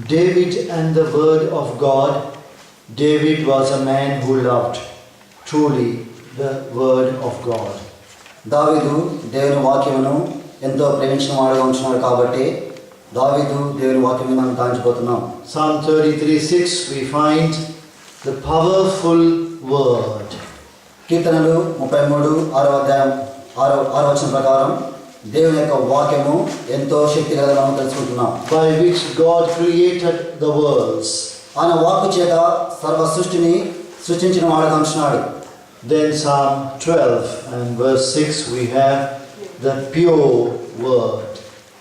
David and the word of God. David was a man who loved truly the word of God. దావీదు దేవుని వాక్యమును ఎంతో ప్రేమించిన వాడుగా ఉంటున్నాడు కాబట్టి దావీదు దేవుని వాక్యమును మనం దాంచిపోతున్నాం. Psalm 33:6 we find the powerful word. కీర్తనలు 33 వచనం ప్రకారం దేవుని యొక్క వాక్యము ఎంతో శక్తి గలదని మనం తెలుసుకుంటున్నాం. By which God created the worlds. ఆయన వాక్కు చేత సర్వ సృష్టిని సృష్టించిన వాడుగా ఉంటున్నాడు. Then Psalm 12 and verse 6 we have the pure word.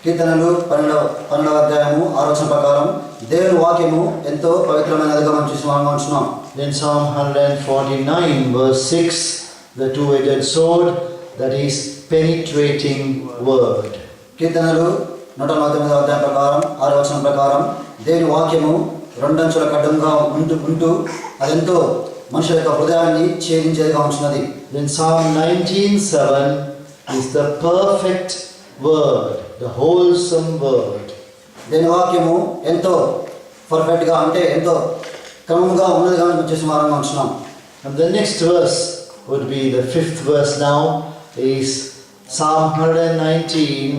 కీర్తనలు 12 వచనం ప్రకారం దేవుని వాక్యము ఎంతో పవిత్రమైనదిగా మనం చూస్తున్నాం. Then Psalm 149 verse 6, the two-edged sword, that is penetrating word. కీర్తనలు 149 ప్రకారం 6 వచనం ప్రకారం దేవుని వాక్యము రెండంచుల ఖడ్గంగా ఉంటూ అదెంతో మనుషుల యొక్క హృదయాన్ని ఛేదించేదిగా ఉంటున్నది. Then Psalm 19:7 is the perfect word, the wholesome word. దేవుని వాక్యము ఎంతో పర్ఫెక్ట్గా అంటే ఎంతో క్రమంగా ఉన్నదిగా మనం చేసి వారంగా ఉంటున్నాం. And the next verse would be the 5th verse now, is Psalm 119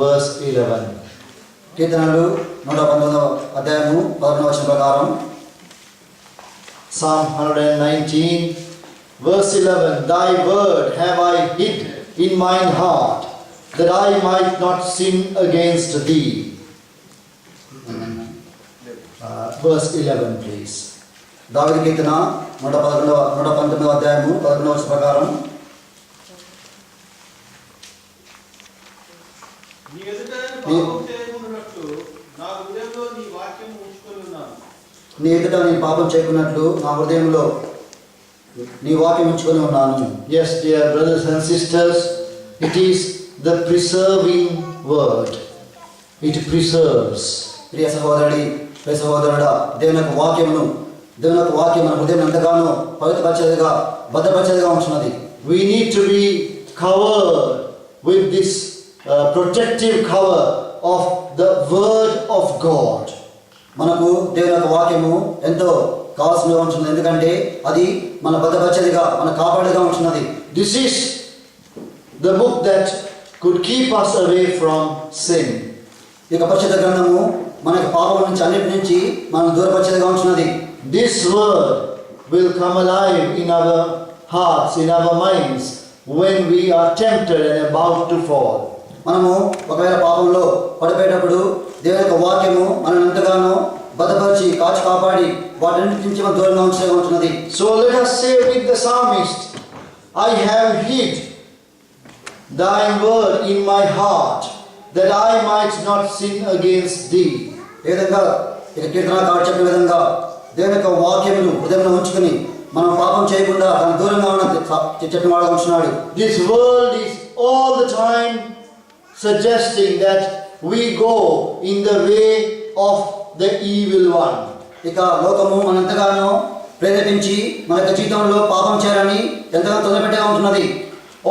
verse 11. కీర్తనలు 119 వచనం ప్రకారం Psalm 119 verse 11, Thy word have I hid in mine heart, that I might not sin against thee. Verse 11 please. దావీదు కీర్తన 119 వచనం ప్రకారం నీ ఎదుట పాపం చేయకున్నట్లు నా హృదయంలో నీ వాక్యం ఉంచుకొని ఉన్నాను. నీ ఎదుట నేను పాపం చేయకున్నట్లు నా హృదయంలో నీ వాక్యం ఉంచుకొని ఉన్నాను. Yes, dear brothers and sisters, it is the preserving word. It preserves. ప్రియ సహోదరుడా, దేవుని యొక్క వాక్యం మన హృదయం ఎంతగానో పవిత్రపరిచేదిగా భద్రపరిచేదిగా ఉంటున్నది. We need to be covered with this protective cover of the word of God. మనకు దేవుని యొక్క వాక్యము ఎంతో కావాల్సినగా ఉంటున్నది, ఎందుకంటే అది మన భద్రపరిచేదిగా మన కాపాడేదిగా ఉంటున్నది. This is the book that could keep us away from sin. ఇక పరిశుద్ధ గ్రంథము మన యొక్క పాపం నుంచి అన్నిటి నుంచి మనం దూరపరిచేదిగా ఉంటున్నది. This word will come alive in our hearts, in our minds, when we are tempted and about to fall. మనము ఒకవేళ పాపంలో పడిపోయేటప్పుడు దేవుని యొక్క వాక్యము మనల్ని ఎంతగానో భద్రపరిచి కాపాడి వాటన్నిటి నుంచి మనం దూరంగా ఉంచేదిగా ఉంటున్నది. So let us say with the psalmist, I have hid thy word in my heart, that I might not sin against thee. ఏ విధంగా ఇక కీర్తనకారుడు చెప్పిన విధంగా దేవుని యొక్క వాక్యమును హృదయంలో ఉంచుకుని మనం పాపం చేయకుండా దాని దూరంగా ఉన్న చెప్పిన వాడుగా ఉంటున్నాడు. This world is all the time suggesting that we go in the way of the evil one. ఇక లోకము మనంతగానో ప్రేరేపించి మన యొక్క జీవితంలో పాపం చేయాలని ఎంతగానో తొందరపెట్టగా ఉంటున్నది.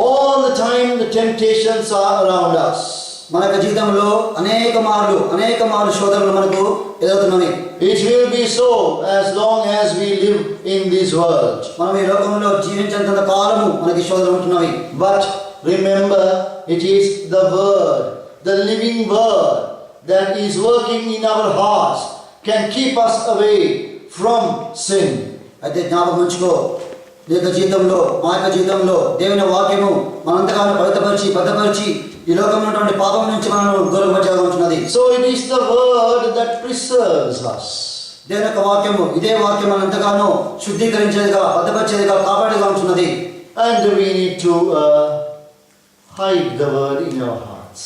All the time the temptations are around us. మన యొక్క జీవితంలో అనేక మార్లు శోధనలు మనకు ఎదురవుతున్నవి. It will be so as long as we live in this world. మనం ఈ లోకంలో జీవించేంత కాలము మనకి శోధనలు ఉంటున్నవి. But remember, it is the word, the living word that is working in our hearts, can keep us away from sin. అయితే జ్ఞాపకం ఉంచుకో, నీ యొక్క జీవితంలో మా యొక్క జీవితంలో దేవుని వాక్యము మనంతగానో పవిత్రపరిచి భద్రపరిచి ఈ లోకంలో ఉన్నటువంటి పాపం నుంచి మనల్ని దూరంపరిచేగా ఉంటున్నది. So it is the word that preserves us. దేవుని యొక్క వాక్యము, ఇదే వాక్యం మనం ఎంతగానో శుద్ధీకరించేదిగా భద్రపరిచేదిగా కాపాడేదిగా ఉంటున్నది. And we need to hide the word in our hearts.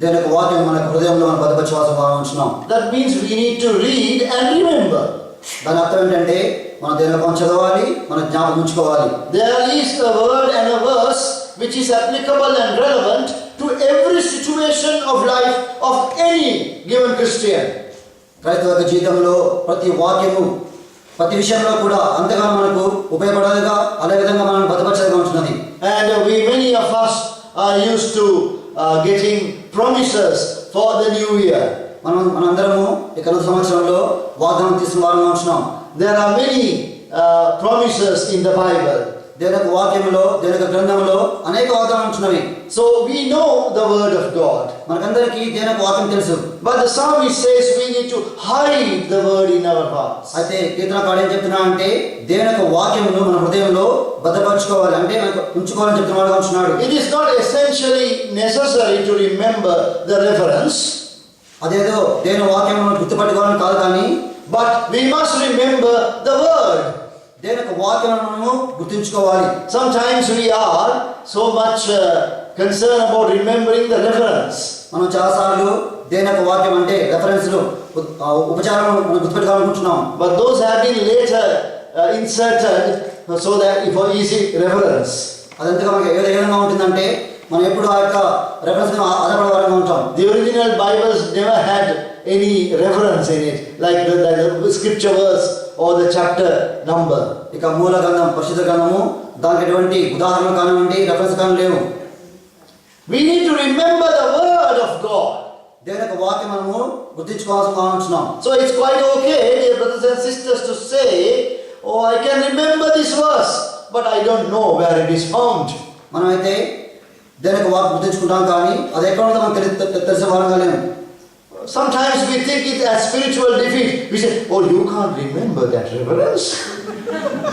దేవుని యొక్క వాక్యం మన హృదయంలో మనం భద్రపరచవలసిన ఉంటున్నాం. That means we need to read and remember. దాని అర్థం ఏంటంటే మనం దేవుని యొక్క చదవాలి, మనం జ్ఞాపకం ఉంచుకోవాలి. There is a word and a verse which is applicable and relevant to every situation of life of any given Christian. క్రైస్తవ యొక్క జీవితంలో ప్రతి వాక్యము ప్రతి విషయంలో కూడా అంతగానో మనకు ఉపయోగపడేదిగా అదే విధంగా మనం భద్రపరిచేదిగా ఉంటున్నది. And many of us are used to getting promises for the new year. మనందరము ఈ కలుగు సంవత్సరంలో వాగ్దానం తీసుకున్న వారంగా ఉంటున్నాం. There are many promises in the Bible. దేవుని యొక్క వాక్యంలో, దేవుని యొక్క గ్రంథంలో అనేక వాగ్దానాలు ఉంటున్నవి. So we know the word of God. మనకందరికీ దేవుని యొక్క వాక్యం తెలుసు. But the psalmist says we need to hide the word in our hearts. అయితే కీర్తనకారుడు ఏం చెప్తున్నా అంటే దేవుని యొక్క వాక్యమును మన హృదయంలో భద్రపరచుకోవాలి, అంటే మనకు ఉంచుకోవాలని చెప్తున్నాడు అంటున్నాడు. It is not essentially necessary to remember the reference. అదేదో దేవుని వాక్యమును గుర్తుపెట్టుకోవాలని కాదు, కానీ But we must remember the word. దేవుని యొక్క వాక్యమును గుర్తుంచుకోవాలి. Sometimes we are so much concerned about remembering the reference. మనం చాలాసార్లు దేవుని యొక్క వాక్యం అంటే రెఫరెన్స్లు, ఉపచారం మనం గుర్తుపెట్టుకోవాలనుకుంటున్నాం. But those have been later inserted so that for easy reference. అదంతగా మనకి ఏ విధంగా ఉంటుందంటే మనం ఎప్పుడు ఆ యొక్క రెఫరెన్స్ ఆధారపడేవారంగా ఉంటాం. The original Bibles never had any reference in it, like the scripture verse or the chapter number. ఇక మూల గ్రంథం, పరిశుద్ధ గ్రంథము, దానికి ఎటువంటి ఉదాహరణలు కానివ్వండి, రెఫరెన్స్ కానీ లేవు. We need to remember the word of God. దేవుని యొక్క వాక్యం మనము గుర్తించుకోవాల్సిన ఉంటున్నాం. So it's quite okay, dear brothers and sisters, to say, oh, I can remember this verse, but I don't know where it is found. మనమైతే దేవుని యొక్క వాక్యం గుర్తించుకుంటాం, కానీ అది ఎక్కడ ఉందో మనకు తెలిసే వారంగా లేము. Sometimes we think it as spiritual defeat. We say, oh, you can't remember that reference.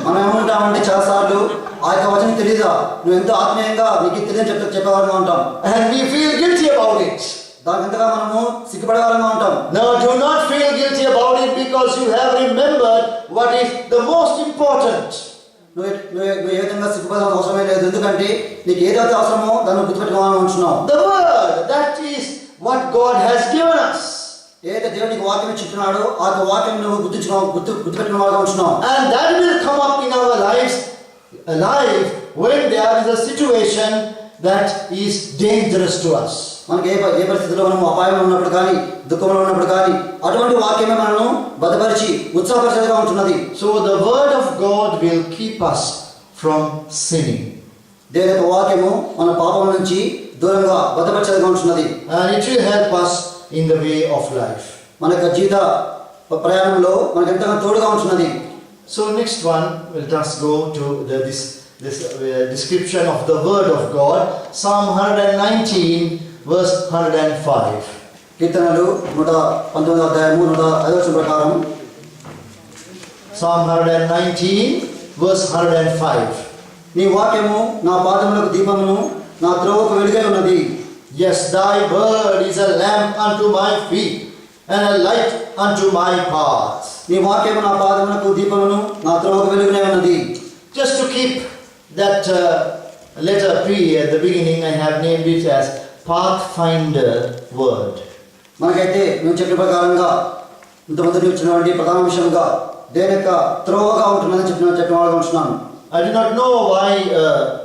మనం ఏమంటామంటే చాలాసార్లు ఆ యొక్క వచనం తెలీదా, నువ్వు ఎంతో ఆత్మీయంగా నీకు తెలియని చెప్పేవారంగా ఉంటాం. And we feel guilty about it. దానికి ఎంతగా మనము సిగ్గుపడే వారంగా ఉంటాం. No, do not feel guilty about it, because you have remembered what is the most important. నువ్వు ఏ విధంగా సిగ్గుపడాల్సిన అవసరమే లేదు, ఎందుకంటే నీకు ఏదైతే అవసరమో దాన్ని గుర్తుపెట్టుకోవాలని ఉంటున్నావు. The word, that is what God has given us. ఏదైతే దేవుడు నీకు వాక్యం ఇచ్చున్నాడో ఆ యొక్క వాక్యం నువ్వు గుర్తుపెట్టుకున్న వాళ్ళగా ఉంటున్నావు. And that will come up in our lives alive when there is a situation that is dangerous to us. మనకి ఏ పరిస్థితిలో మనం అపాయంలో ఉన్నప్పుడు కానీ, దుఃఖంలో ఉన్నప్పుడు కానీ, అటువంటి వాక్యమే మనను బలపరిచి ఉత్సాహపరిచేదిగా ఉంటున్నది. So the word of God will keep us from sinning. దేవుని యొక్క వాక్యము మన పాపం నుంచి దూరంగా బలపరిచేదిగా ఉంటున్నది. And it will help us in the way of life. మన యొక్క జీవిత ప్రయాణంలో మనకు ఎంతగా తోడుగా ఉంటున్నది. So next one, we'll just go to this description of the word of God. Psalm 119 verse 105. కీర్తనలు 119వ అధ్యాయము 105వ వచనం ప్రకారం. Psalm 119 verse 105. నీ వాక్యము నా పాదములకు దీపమును, నా త్రోవకు వెలుగై ఉన్నది. Yes, thy word is a lamp unto my feet and a light unto my path. నీ వాక్యము నా పాదములకు దీపమును, నా త్రోవకు వెలుగునే ఉన్నది. Just to keep that letter P at the beginning, I have named it as Pathfinder word. మనకైతే మేము చెప్పిన ప్రకారంగా ఇంతమంది ఇచ్చినటువంటి ప్రధాన విషయంగా దేని యొక్క త్రోవగా ఉంటుందని చెప్పిన వాళ్ళగా ఉంటున్నాను. I do not know why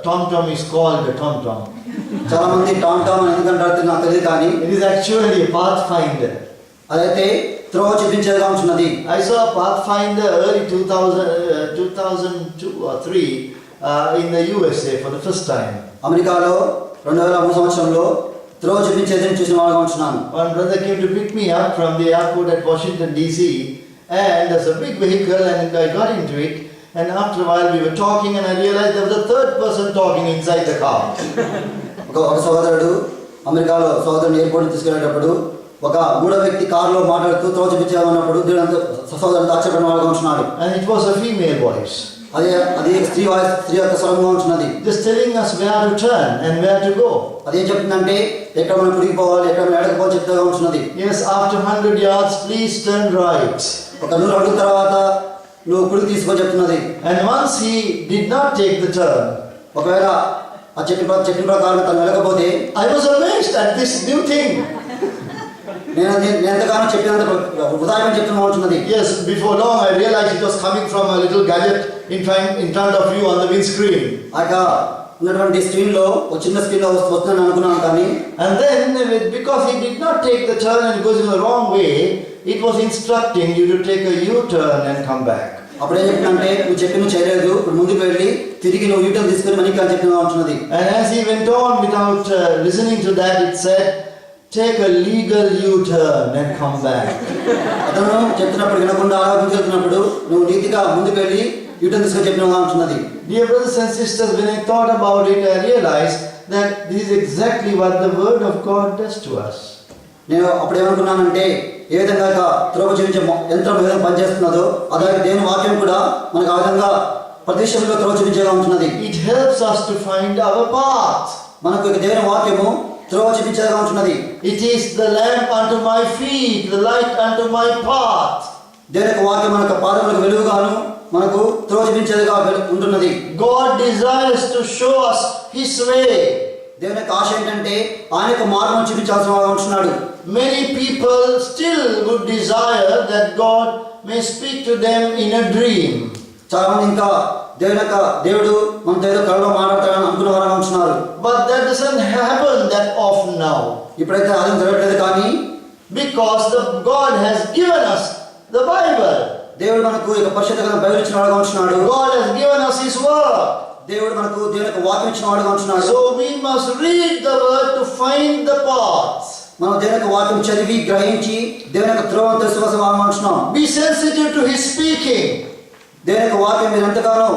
TomTom is called TomTom. చాలా మంది టామ్ టామ్ అని ఎందుకంటారు నాకు తెలియదు, కానీ It is actually a pathfinder. అదైతే త్రోవ చూపించేదిగా ఉంటున్నది. I saw a pathfinder early 2002 or 3 in the USA for the first time. అమెరికాలో 2003 సంవత్సరంలో త్రోవ చూపించేది చూసిన వాళ్ళగా ఉంటున్నాను. One brother came to pick me up from the airport at Washington DC, and there's a big vehicle, and I got into it. And after a while we were talking, and I realized there was a third person talking inside the car. ఒక సోదరుడు అమెరికాలో సోదరుని airport తీసుకెళ్ళేటప్పుడు ఒక మూడో వ్యక్తి కారులో మాట్లాడుతూ త్రోవ చూపించేమన్నప్పుడు దేవుడు సోదరుడు ఆశ్చర్యపడిన వాళ్ళగా ఉంటున్నాడు. And it was a female voice. అది స్త్రీ యొక్క స్వరంగా ఉంటున్నది. Just telling us where to turn and where to go. అదేం చెప్తుందంటే ఎక్కడ మనం కుడికి పోవాలి, ఎక్కడ మనం ఎడకపోవాలి చెప్తూగా ఉంటున్నది. Yes, after 100 yards, please turn right. ఒక 100 అడుగుల తర్వాత నువ్వు కుడికి తీసుకో చెప్తున్నది. And once he did not take the turn, ఒకవేళ ఆ చెప్పిన ప్రకారం తను వెళ్ళకపోతే I was amazed at this new thing. నేను ఎంతగానో చెప్పినంత ఉదాహరణ చెప్తున్నా ఉంటున్నది. Yes, before long I realized it was coming from a little gadget in front of you on the windscreen. ఆక ఉన్నటువంటి స్క్రీన్ లో ఒక చిన్న స్క్రీన్ లో వస్తుందని అనుకున్నాను, కానీ And then because he did not take the turn and goes in the wrong way, it was instructing you to take a U-turn and come back. అప్పుడు ఏం చెప్తుందంటే నువ్వు చెప్పిన చేయలేదు, ఇప్పుడు ముందుకు వెళ్ళి తిరిగి నువ్వు యూటర్న్ తీసుకొని మనీ అని చెప్పిన ఉంటున్నది. And as he went on without listening to that, it said, take a legal U-turn and come back. అతను చెప్తున్నప్పుడు వినకుండా ఆలోచించుతున్నప్పుడు నువ్వు నీతిగా ముందుకు వెళ్ళి యూటర్న్ తీసుకొని చెప్పినగా ఉంటున్నది. Dear brothers and sisters, when I thought about it, I realized that this is exactly what the Word of God does to us. నేను అప్పుడు ఏమనుకున్నానంటే ఏ విధంగా త్రోవ చూపించే యంత్రం ఏ విధంగా పనిచేస్తున్నదో అదే దేవుని వాక్యం కూడా మనకు ఆ విధంగా ప్రతి విషయంలో త్రోవ చూపించేలా ఉంటున్నది. It helps us to find our path. మనకు దేవుని వాక్యము త్రోవ చూపించేలా ఉంటున్నది. It is the lamp unto my feet, the light unto my path. దేవుని యొక్క వాక్యం మనకు పాదములకు వెలుగుగాను మనకు త్రోవ చూపించేదిగా ఉంటున్నది. God desires to show us His way. దేవుని యొక్క ఆశ ఏంటంటే ఆయన యొక్క మార్గం చూపించాల్సిన వాడుగా ఉంటున్నాడు. Many people still would desire that God may speak to them in a dream. చాలా మంది ఇంకా దేవుడు మనతో ఏదో కళలో మాట్లాడతాడని అనుకున్న వారుగా ఉంటున్నారు. But that doesn't happen that often now. ఇప్పుడైతే అది జరగట్లేదు. కానీ Because God has given us the Bible. దేవుడు మనకు ఇక పరిశుద్ధ గ్రంథం బైబిల్ ఇచ్చిన వాడుగా ఉంటున్నాడు. God has given us His word. దేవుడు మనకు దేవుని యొక్క వాక్యం ఇచ్చిన వాడుగా ఉంటున్నాడు. So we must read the word to find the paths. మనం దేవుని యొక్క వాక్యం చదివి గ్రహించి దేవుని యొక్క త్రోవను తెలుసుకోవాల్సిన వాడుగా ఉంటున్నాం. Be sensitive to His speaking. దేవుని యొక్క వాక్యం మీరు ఎంతగానో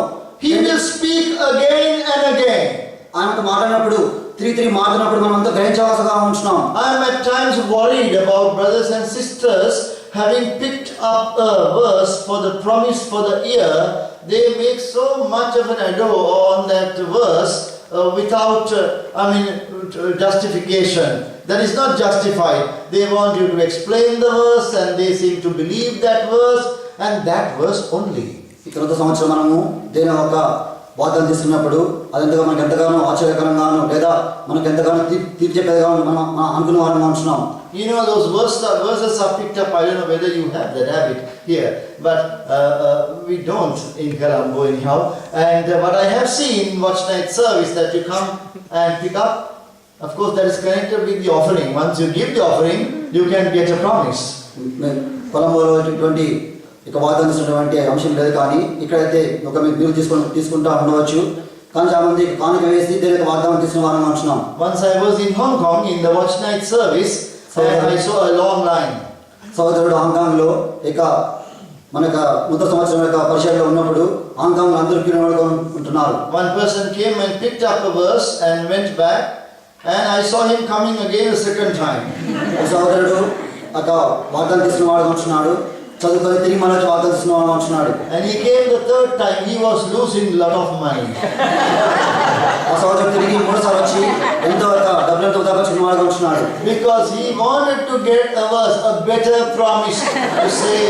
He will speak again and again. ఆయనతో మాట్లాడినప్పుడు తిరిగి మాట్లాడినప్పుడు మనం అంతా గ్రహించవలసిగా ఉంటున్నాం. I am at times worried about brothers and sisters having picked up a verse for the promise for the year. They make so much of an ado on that verse without justification. That is not justified. They want you to explain the verse and they seem to believe that verse and that verse only. ఈ క్రొత్త సంవత్సరం మనము దేవుని యొక్క వాగ్దానం తీసుకున్నప్పుడు అదంతగా మనకు ఎంతగానో ఆశ్చర్యకరంగాను లేదా మనకు ఎంతగానో తీర్చేదిగా మనం అనుకున్న వారిని ఉంటున్నాం. You know, those verses are picked up. I don't know whether you have that habit here, but we don't in Colombo anyhow. And what I have seen in Watch Night service that you come and pick up, of course that is connected with the offering. Once you give the offering, you can get a promise. కొలంబోలో ఇటువంటి ఇక వాగ్దానం చేసినటువంటి అంశం లేదు. కానీ ఇక్కడైతే ఒక మీరు తీసుకుంటా ఉండవచ్చు. కానీ చాలా మంది కానుక వేసి దేవుని వాగ్దానం తీసుకున్న వారిని ఉంటున్నాం. Once I was in Hong Kong in the Watch Night service, and I saw a long line. సోదరుడు హాంకాంగ్లో ఇక మనకు నూతన సంవత్సరం యొక్క పరిచయంలో ఉన్నప్పుడు హాంకాంగ్ అందరూ క్యూ ఉంటున్నారు. One person came and picked up a verse and went back, and I saw him coming again a second time. సోదరుడు ఒక వాగ్దానం తీసుకున్న వాడు ఉంటున్నాడు. చదువుకొని తిరిగి మళ్ళీ వాగ్దానం తీసుకున్న వాడు ఉంటున్నాడు. And he came the third time. He was losing a lot of money. ఆ సోదరుడు తిరిగి మూడోసారి వచ్చి ఎంతో డబ్బులతో ఉదాహరించిన వాడుగా ఉంటున్నాడు. Because he wanted to get a verse, a better promise to say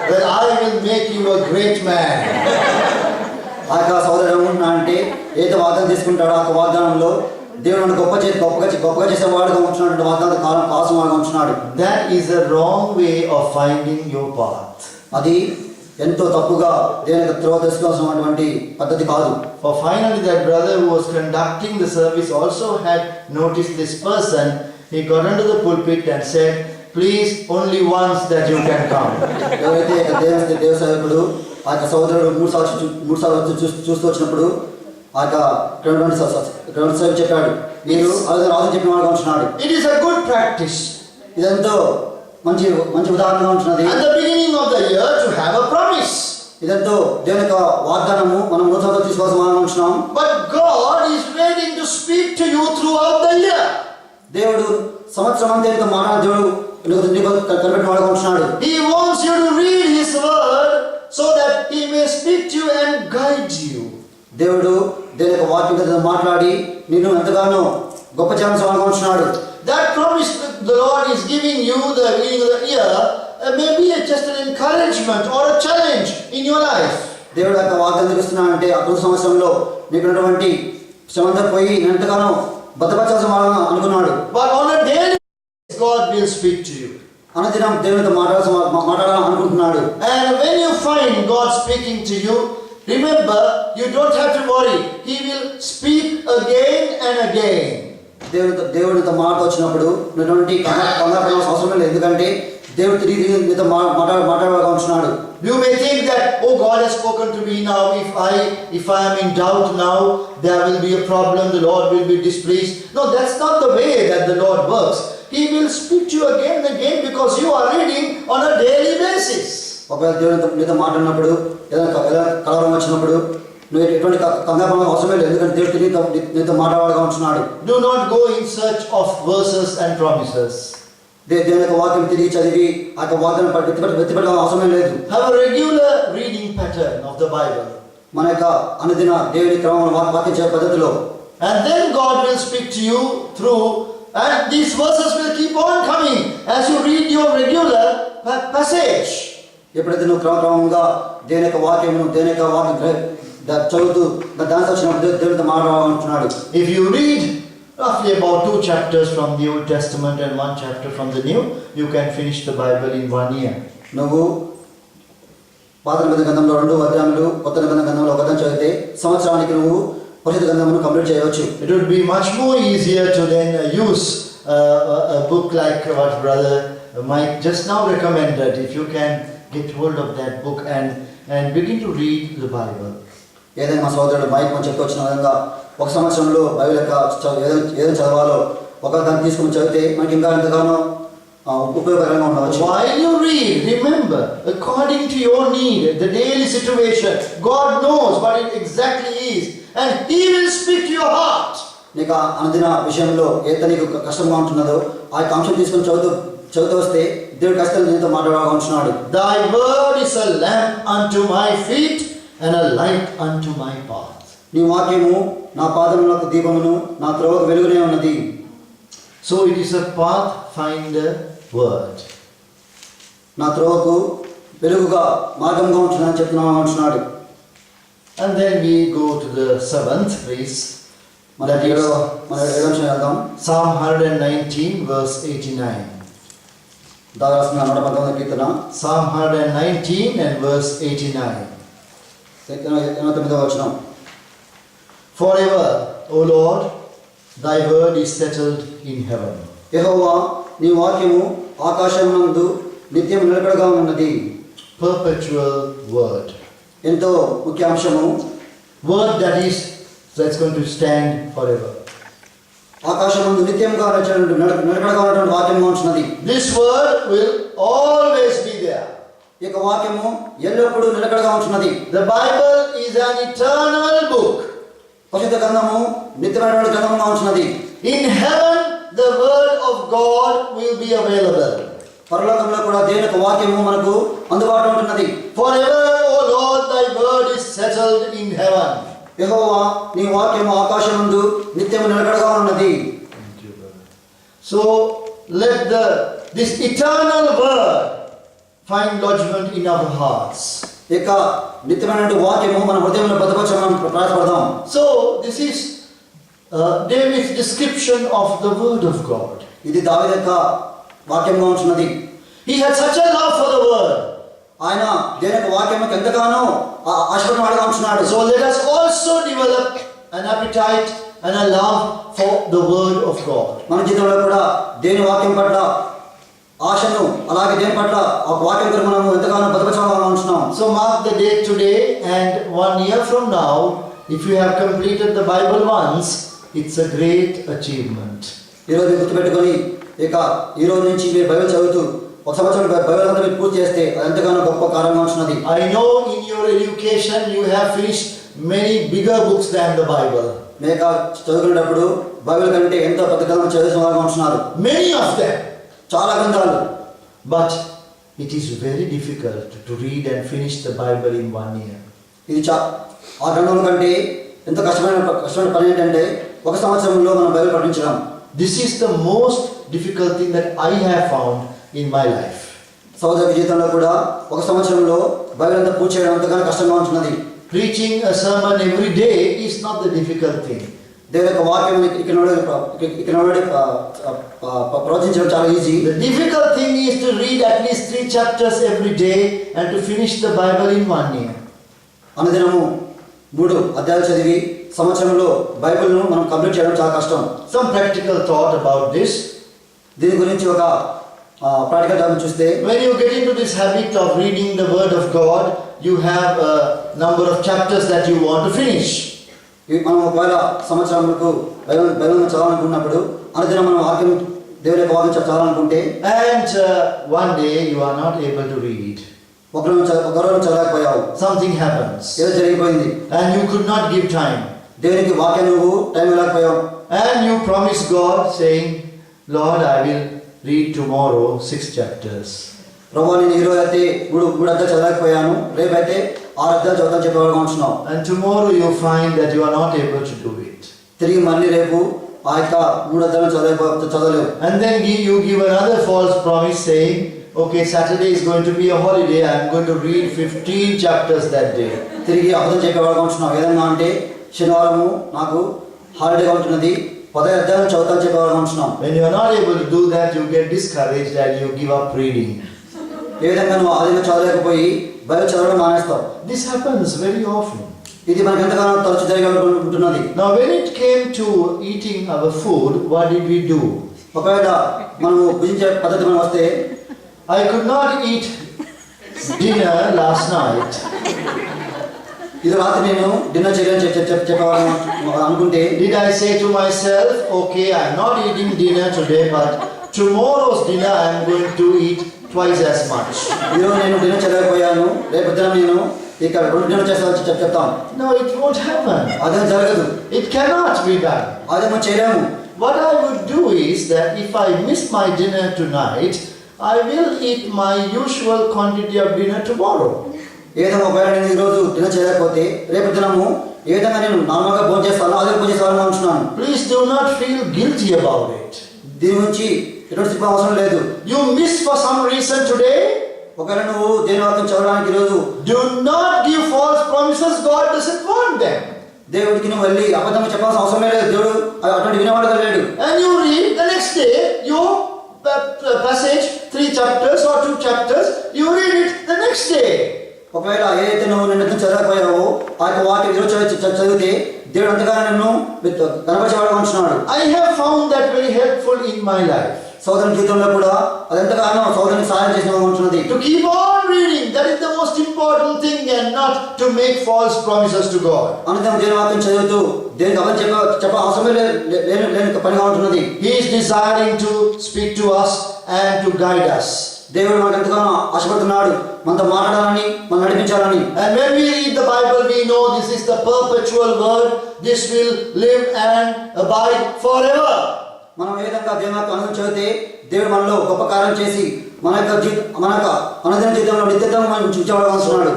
that I will make you a great man. ఆ యొక్క సోదరుడు ఏమంటున్నా అంటే ఏదో వాగ్దానం తీసుకుంటాడో ఆ వాగ్దానంలో దేవుడు గొప్పగా చేసే వాడుగా ఉంటున్నాడు. వాగ్దానం కాలం కాసం వాడుగా ఉంటున్నాడు. That is a wrong way of finding your path. అది ఎంతో తప్పుగా దేవుని త్రోవ తెలుసుకోవాల్సినటువంటి పద్ధతి కాదు. For finally that brother who was conducting the service also had noticed this person. He got into the pulpit and said, please only once that you can come. ఎవరైతే దేవ సేవకుడు ఆ యొక్క సోదరుడు మూడు సార్లు చూస్తూ వచ్చినప్పుడు ఆ యొక్క సేవ చెప్పాడు, మీరు అలాగే రాజు చెప్పిన వాడుగా ఉంటున్నాడు. It is a good practice. ఇదంతో మంచి ఉదాహరణగా ఉంటున్నది. At the beginning of the year to have a promise. ఇదంతో దేవుని యొక్క వాగ్దానము మనం నూతనంగా తీసుకోవాల్సిన వాడుగా ఉంటున్నాం. But God is waiting to speak to you throughout the year. దేవుడు సంవత్సరం అంతా ఎంతో మానవ దేవుడు నీకు కనిపెట్టిన వాడుగా ఉంటున్నాడు. He wants you to read His word so that He may speak to you and guide you. దేవుడు దేవుని యొక్క వాక్యం మాట్లాడి నిన్ను ఎంతగానో గొప్ప చేయాల్సిన వాడుగా ఉంటున్నాడు. That promise that the Lord is giving you the beginning of the year may be just an encouragement or a challenge in your life. దేవుడు యొక్క వాగ్దానం ఇస్తున్నాడంటే ఆ కొత్త సంవత్సరంలో నీకున్నటువంటి శ్రమంతా పోయి ఎంతగానో బతపరచాల్సిన వాడుగా అనుకున్నాడు. But on a daily basis, God will speak to you. అనుదినం దేవునితో మాట్లాడాలని అనుకుంటున్నాడు. And when you find God speaking to you, remember, you don't have to worry. He will speak again and again. దేవుడితో మాట వచ్చినప్పుడు ఎటువంటి కంగారు అవసరం లేదు. ఎందుకంటే దేవుడు తిరిగి మీతో మాట్లాడగా ఉంటున్నాడు. You may think that, oh, God has spoken to me now. If I am in doubt now, there will be a problem. The Lord will be displeased. No, that's not the way that the Lord works. He will speak to you again and again because you are reading on a daily basis. ఒకవేళ దేవునితో నీతో మాట్లాడినప్పుడు ఏదైనా కలవరం వచ్చినప్పుడు నువ్వు ఎటువంటి కంగారం అవసరం లేదు, ఎందుకంటే దేవుడు నీతో మాట్లాడగా ఉంటున్నాడు. Do not go in search of verses and promises. దేవుని యొక్క వాక్యం తిరిగి చదివి ఆ యొక్క వాక్యాన్ని వెతిపెట్టడం అవసరం లేదు. Have a regular reading pattern of the Bible. మన యొక్క అనుదిన దేవుని క్రమం వాక్య పద్ధతిలో. And then God will speak to you through, and these verses will keep on coming as you read your regular passage. ఎప్పుడైతే నువ్వు క్రమంగా దేవుని యొక్క వాక్యమును దేవుని యొక్క వాక్యం చదువుతూ దాని వచ్చినప్పుడు దేవునితో మాట్లాడుతున్నాడు. If you read roughly about 2 chapters from the Old Testament and 1 chapter from the New, you can finish the Bible in 1 year. నువ్వు పాత నిబంధన గ్రంథంలో 2 అధ్యాయాలు, కొత్త నిబంధన గ్రంథంలో 1 అధ్యాయం చదివితే సంవత్సరానికి నువ్వు పరిశుద్ధ గ్రంథమును కంప్లీట్ చేయవచ్చు. It would be much more easier to then use a book like what Brother Mike just now recommended. If you can get hold of that book and begin to read the Bible. ఏదైనా మా సోదరుడు mic మనం చెప్తూ వచ్చిన విధంగా ఒక సంవత్సరంలో Bible యొక్క ఏదైనా చదవాలో ఒక దాన్ని తీసుకుని చదివితే మనకి ఇంకా ఎంతగానో ఉపయోగకరంగా ఉండవచ్చు. While you read, remember, according to your need, the daily situation, God knows what it exactly is, and He will speak to your heart. నీకు అనుదిన విషయంలో ఏదైతే నీకు కష్టంగా ఉంటున్నదో ఆ యొక్క అంశం తీసుకుని చదువుతూ వస్తే దేవుడు కష్టాలు నీతో మాట్లాడగా ఉంటున్నాడు. Thy word is a lamp unto my feet and a light unto my path. నీ వాక్యము నా పాదములకు దీపమును నా త్రోవకు వెలుగునే ఉన్నది. So it is a pathfinder word. నా త్రోవకు వెలుగుగా మార్గంగా ఉంటున్నాను చెప్తున్నాడు. And then we go to the 7th please. మన ఏడవ అంశం వెళ్దాం. Psalm 119 verse 89. దాదాపు 119వ కీర్తన Psalm 119 and verse 89. 89వ వచనం. Forever, O Lord, thy word is settled in heaven. యెహోవా నీ వాక్యము ఆకాశమునందు నిత్యం నిలకడగా ఉన్నది. Perpetual word. ఎంతో ముఖ్య అంశము. Word that's going to stand forever. ఆకాశమందు నిత్యంగా నిలకడగా ఉన్నటువంటి వాక్యంగా ఉంటున్నది. This word will always be there. ఈ యొక్క వాక్యము ఎల్లప్పుడూ నిలకడగా ఉంటున్నది. The Bible is an eternal book. పరిశుద్ధ గ్రంథము నిత్యమైనటువంటి గ్రంథముగా ఉంటున్నది. In heaven, the word of God will be available. పరలోకంలో కూడా దేవుని యొక్క వాక్యము మనకు అందుబాటులో ఉంటున్నది. Forever, O Lord, thy word is settled in heaven. యెహోవా నీ వాక్యము ఆకాశమందు నిత్యము నిలకడగా ఉన్నది. Thank you, brother. So let this eternal word find lodgment in our hearts. ఇక నిత్యమైనటువంటి వాక్యము మన హృదయంలో భద్రపరచమని ప్రయాసపడదాం. So this is David's description of the word of God. ఇది దావీదు యొక్క వాక్యంగా ఉంటున్నది. He had such a love for the word. ఆయన దేవుని యొక్క వాక్యముకు ఎంతగానో ఆశపడినవాడుగా ఉంటున్నాడు. So let us also develop an appetite and a love for the word of God. మన జీవితంలో కూడా దేవుని వాక్యం పట్ల ఆశను అలాగే దేవుని పట్ల ఆ వాక్యం కొరకు మనము ఎంతగానో భద్రపరచాలని ఉంటున్నాం. So mark the date today, and 1 year from now, if you have completed the Bible once, it's a great achievement. ఈరోజు గుర్తుపెట్టుకొని ఇక ఈ రోజు నుంచి మీరు బైబిల్ చదువుతూ ఒక సంవత్సరం బైబిల్ అంతా మీరు పూర్తి చేస్తే అది ఎంతగానో గొప్ప కారణంగా ఉంటున్నది. I know in your education you have finished many bigger books than the Bible. మేక చదువుకునేటప్పుడు బైబిల్ కంటే ఎంతో పెద్ద గ్రంథం చదివిన వారుగా ఉంటున్నారు. Many of them. చాలా గ్రంథాలు. But it is very difficult to read and finish the Bible in 1 year. ఇది ఆ గ్రంథం కంటే ఎంతో కష్టమైన పని ఏంటంటే ఒక సంవత్సరంలో మనం బైబిల్ పఠించడం. This is the most difficult thing that I have found in my life. సహోదర జీవితంలో కూడా ఒక సంవత్సరంలో బైబిల్ అంతా పూర్తి చేయడం అంతగానో కష్టంగా ఉంటున్నది. Preaching a sermon every day is not the difficult thing. దేవుని యొక్క వాక్యం ఇక్కడ ప్రవచించడం చాలా easy. The difficult thing is to read at least 3 chapters every day and to finish the Bible in 1 year. అనుదినము 3 అధ్యాయాలు చదివి సంవత్సరంలో బైబిల్ను మనం కంప్లీట్ చేయడం చాలా కష్టం. Some practical thought about this. దీని గురించి ఒక ప్రాక్టికల్ టాపిక్ చూస్తే, when you get into this habit of reading the word of God, you have a number of chapters that you want to finish. మనం ఒకవేళ సంవత్సరంకు బైబిల్ చదవాలనుకున్నప్పుడు అనుదినం మనం వాక్యం దేవుని యొక్క వాక్యం చదవాలనుకుంటే and one day you are not able to read. ఒకరోజు చదవకపోయావు, Something happens ఏదో జరిగిపోయింది, and you could not give time. దేవునికి వాక్యం నువ్వు time ఇవ్వలేకపోయావు. And you promise God saying, Lord, I will read tomorrow 6 chapters. ప్రభు నేను ఈరోజు అయితే మూడు అర్థాలు చదవలేకపోయాను, రేపైతే 6 అర్థాలు చదువుతాను చెప్పేవాడుగా ఉంటున్నావు. And tomorrow you find that you are not able to do it. తిరిగి మళ్ళీ రేపు ఆ యొక్క 3 అర్థాలను చదవలేవు. And then you give another false promise saying, okay, Saturday is going to be a holiday, I am going to read 15 chapters that day. తిరిగి అబద్ధం చెప్పేవాడుగా ఉంటున్నావు. ఏదన్నా అంటే శనివారము నాకు హాలిడేగా ఉంటున్నది, 10 అధ్యాయం చదువుతాను చెప్పేవాడుగా ఉంటున్నాం. When you are not able to do that, you get discouraged and you give up reading. ఏ విధంగా నువ్వు ఆదిగా చదవలేకపోయి బైబిల్ చదవడం మానేస్తావు. This happens very often. ఇది మనకి ఎంతగానో తరచు జరిగి ఉంటున్నది. Now when it came to eating our food, what did we do? ఒకవేళ మనము భుజించే పద్ధతి మనం వస్తే, I could not eat dinner last night. ఇది రాత్రి నేను డిన్నర్ చేయాలని చెప్పేవాళ్ళం అనుకుంటే, Did I say to myself, okay, I am not eating dinner today, but tomorrow's dinner I am going to eat twice as much. ఈరోజు నేను dinner చేయలేకపోయాను, రేపు దినం నేను ఇక్కడ 2 డిన్నర్ చేస్తాను చెప్తాం. No, it won't happen. అదే జరగదు, It cannot be done. అదే మనం చేయలేము. What I would do is that if I miss my dinner tonight, I will eat my usual quantity of dinner tomorrow. ఏదైనా ఒకవేళ నేను ఈరోజు డిన్నర్ చేయలేకపోతే రేపు దినము ఏ విధంగా నేను నార్మల్గా భోజనం చేస్తాను అదే భోజనం చేస్తాను అనుకుంటున్నాను. Please do not feel guilty about it. దీని నుంచి ఎటువంటి సిద్ధం అవసరం లేదు. You missed for some reason today. ఒకవేళ నువ్వు దేని వాక్యం చదవడానికి ఈరోజు Do not give false promises. God doesn't want them. దేవుడికి నువ్వు వెళ్ళి అబద్ధంగా చెప్పాల్సిన అవసరమే లేదు. దేవుడు అటువంటి వినేవాడుగా లేడు. And you read the next day your passage, 3 chapters or 2 chapters, you read it the next day. ఒకవేళ ఏదైతే నువ్వు నిన్న చదవకపోయావో ఆ యొక్క వాక్యం ఈరోజు చదివితే దేవుడు అంతగా నిన్ను కనపరిచేవాడుగా ఉంటున్నాడు. I have found that very helpful in my life. సోదరుని జీవితంలో కూడా అది ఎంతగానో సోదరుని సహాయం చేసిన ఉంటున్నది. To keep on reading, that is the most important thing, and not to make false promises to God. అనుదినం దేవుని వాక్యం చదువుతూ దేనికి అబద్ధం చెప్ప అవసరమే లేని పనిగా ఉంటున్నది. He is desiring to speak to us and to guide us. దేవుడు మనకు ఎంతగానో ఆశపడుతున్నాడు, మనతో మాట్లాడాలని, మనం నడిపించాలని. And when we read the Bible, we know this is the perpetual word. This will live and abide forever. మనం ఏ విధంగా దేవుని యొక్క అనుదినం చదివితే దేవుడు మనలో గొప్ప కార్యం చేసి మన యొక్క అనుదిన జీవితంలో నిత్యత్వం మనం ఉంచేవాడుగా ఉంటున్నాడు.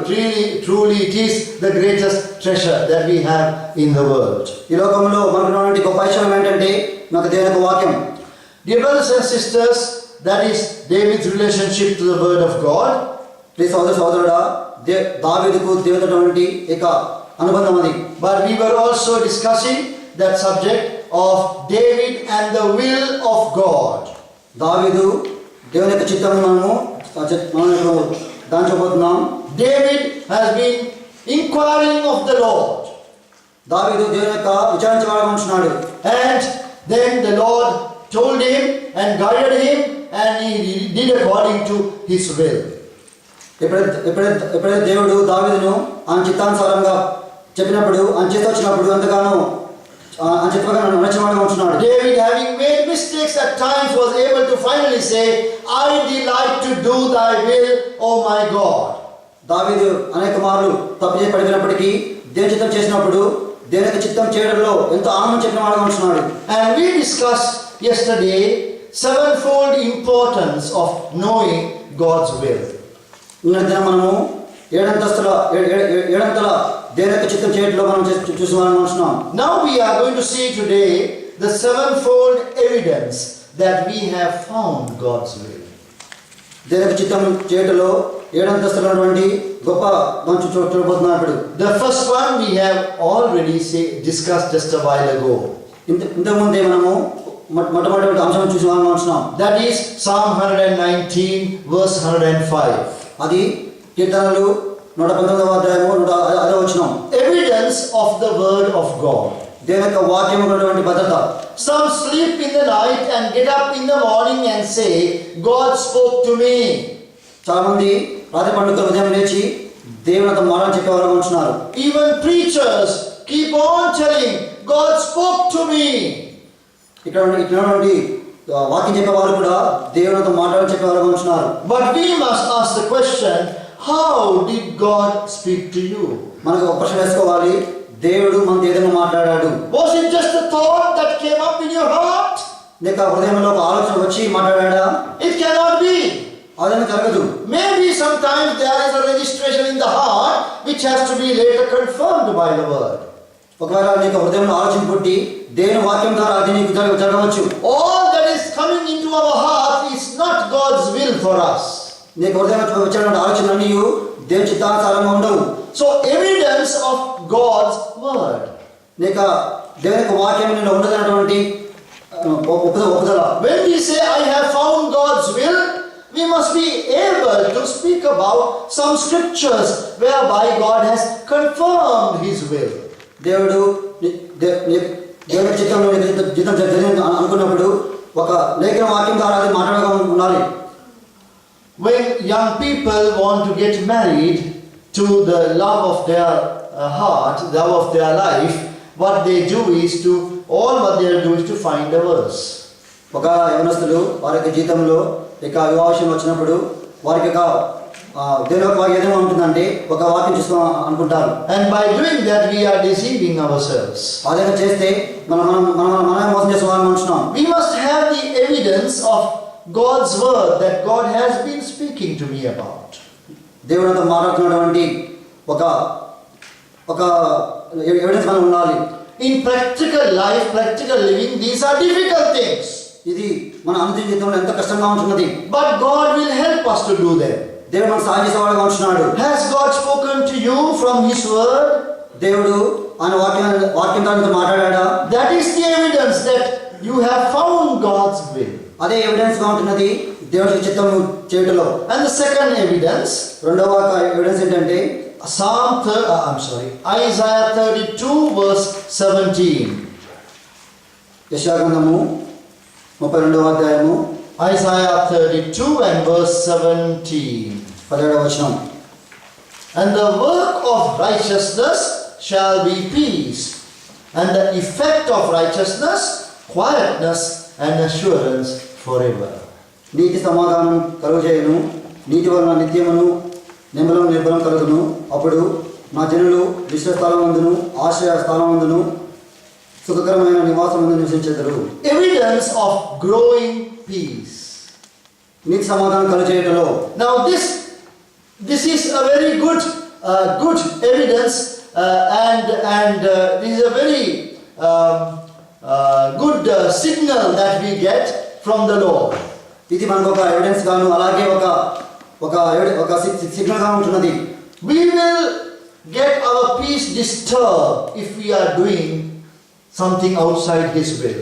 Truly it is the greatest treasure that we have in the world. ఈ లోకంలో మనకు ఉన్నటువంటి గొప్ప ఐశ్వర్యం ఏంటంటే మనకు దేవుని యొక్క వాక్యం. Dear brothers and sisters, that is David's relationship to the word of God. ప్రియ సోదరుడా, దావీదుకు దేవునితోటి యొక్క అనుబంధం అది. But we were also discussing that subject of David and the will of God. దావీదు దేవుని యొక్క చిత్తాన్ని మనము దాని చూపోతున్నాం. David has been inquiring of the Lord. దావీదు దేవుని యొక్క విచారించేవాడుగా ఉంటున్నాడు. And then the Lord told him and guided him, and he did according to his will. ఎప్పుడైతే దేవుడు దావీదును ఆయన చిత్తానుసారంగా చెప్పినప్పుడు ఆయన చేత వచ్చినప్పుడు ఎంతగానో ఆయన చిత్తగా నడిచేవాడుగా ఉంటున్నాడు. David, having made mistakes at times, was able to finally say, I delight to do thy will, O my God. దావీదు అనేక మార్లు తప్పు చేసి పడిపోయినప్పటికీ దేవుని చిత్తం చేసినప్పుడు దేవుని యొక్క చిత్తం చేయడంలో ఎంతో ఆనందం చెప్పిన వాడుగా ఉంటున్నాడు. And we discussed yesterday 7-fold importance of knowing God's will. నిన్న దినం మనము ఏడంతల దేవుని యొక్క చిత్తం చేయడంలో మనం చూసి ఉంటున్నాం. Now we are going to see today the 7-fold evidence that we have found God's will. దేవుని యొక్క చిత్తం చేయడంలో ఏడంతస్తులు ఉన్నటువంటి గొప్ప మనం చూడబోతున్నాం ఇప్పుడు. The first one we have already discussed just a while ago. ఇంతకుముందే మనము మొట్టమొదటి అంశం చూసి ఉంటున్నాం. That is Psalm 119 verse 105. అది కీర్తనలు 119వ అధ్యాయము 105వ వచనం. Evidence of the word of God. దేవుని యొక్క వాక్యము ఉన్నటువంటి భద్రత. Some sleep in the night and get up in the morning and say, God spoke to me. చాలా మంది రాత్రి పండుగ ఉదయం లేచి దేవుని యొక్క మాటలు చెప్పేవారు ఉంటున్నారు. Even preachers keep on telling, God spoke to me. ఇక్కడ ఉన్నటువంటి వాక్యం చెప్పేవారు కూడా దేవునితో మాట్లాడి చెప్పేవారు ఉంటున్నారు. But we must ask the question, how did God speak to you? మనకు ఒక ప్రశ్న వేసుకోవాలి, దేవుడు మనతో ఏదైనా మాట్లాడాడు. Was it just a thought that came up in your heart? లేక హృదయంలో ఒక ఆలోచన వచ్చి మాట్లాడా? It cannot be. అదేమి జరగదు. Maybe sometimes there is a registration in the heart which has to be later confirmed by the word. ఒకవేళ నీకు హృదయంలో ఆలోచన పుట్టి దేవుని వాక్యం ద్వారా అది నీకు జరగవచ్చు. All that is coming into our heart is not God's will for us. నీకు హృదయంలో వచ్చినటువంటి ఆలోచనలన్నీ దేవుని చిత్తానుసారంగా ఉండవు. So evidence of God's word. నీకు దేవుని యొక్క వాక్యం నిన్ను ఉండదన్నటువంటి ఒప్పుదల. When we say I have found God's will, we must be able to speak about some scriptures whereby God has confirmed His will. దేవుడు దేవుని చిత్తంలో జీతం జరిగింది అనుకున్నప్పుడు ఒక లేఖన వాక్యం ద్వారా అది మాట్లాడగా ఉండాలి. When young people want to get married to the love of their heart, the love of their life, what they do is to find a verse. ఒక యవనస్తులు వారి యొక్క జీవితంలో ఇక వివాహం వచ్చినప్పుడు వారికి దేవుని యొక్క వాక్యం ఏదైనా ఉంటుందంటే ఒక వాక్యం చూసుకో అనుకుంటారు. And by doing that we are deceiving ourselves. అదే చేస్తే మనం మోసం చేసుకోవాలని ఉంటున్నాం. We must have the evidence of God's word that God has been speaking to me about. దేవునితో మాట్లాడుతున్నటువంటి ఒక ఎవిడెన్స్ మనం ఉండాలి. In practical life, practical living, these are difficult things. ఇది మన అనుదిన జీవితంలో ఎంత కష్టంగా ఉంటున్నది. But God will help us to do them. దేవుడు మనకు సహాయం చేసేవాడుగా ఉంటున్నాడు. Has God spoken to you from His word? దేవుడు ఆయన వాక్యం ద్వారా మాట్లాడా? That is the evidence that you have found God's will. అదే ఎవిడెన్స్ గా ఉంటున్నది దేవుడి చిత్తం చేయటంలో. And the second evidence, రెండవ ఎవిడెన్స్ ఏంటంటే Isaiah 32 verse 17. యెషయా గ్రంథము 32వ అధ్యాయము Isaiah 32 and verse 17. 17వ వచనం. And the work of righteousness shall be peace, and the effect of righteousness quietness and assurance forever. నీతి సమాధానం కలుగజేయును, నీతి వలన నిత్యమును నిర్బలం కలుగును. అప్పుడు నా జనులు విశ్రస్థలమందును ఆశ్రయ స్థలమందును సుఖకరమైన నివాసమందు నివసించెదరు. Evidence of growing peace. నీతి సమాధానం కలుగజేయుటలో. Now this is a very good evidence and this is a very good signal that we get from the Lord. ఇది మనకు ఒక ఎవిడెన్స్ గాను అలాగే ఒక సిగ్నల్ గా ఉంటున్నది. We will get our peace disturbed if we are doing something outside His will.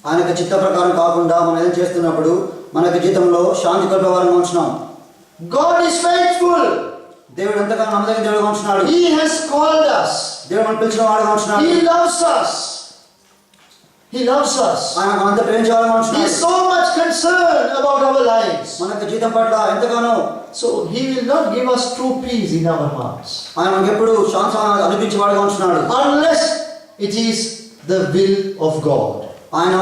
ఆయన యొక్క చిత్త ప్రకారం కాకుండా మనం ఏం చేస్తున్నప్పుడు మన యొక్క జీవితంలో శాంతి కల్పవాలని ఉంటున్నాం. God is faithful. దేవుడు ఎంతగానో నమ్మదగిన దేవుడుగా ఉంటున్నాడు. He has called us. దేవుడు మనం పిలిచిన వాడుగా ఉంటున్నాడు. He loves us. He loves us. ఆయన మనంతా ప్రేమించేవాడుగా He ఉంటున్నాడు. is so much concerned about our lives. మన యొక్క జీవితం పట్ల ఎంతగానో So He will not give us true peace in our hearts ఆయన మనకి ఎప్పుడు శాంతి అనిపించేవాడుగా ఉంటున్నాడు. unless it is the will of God. ఆయన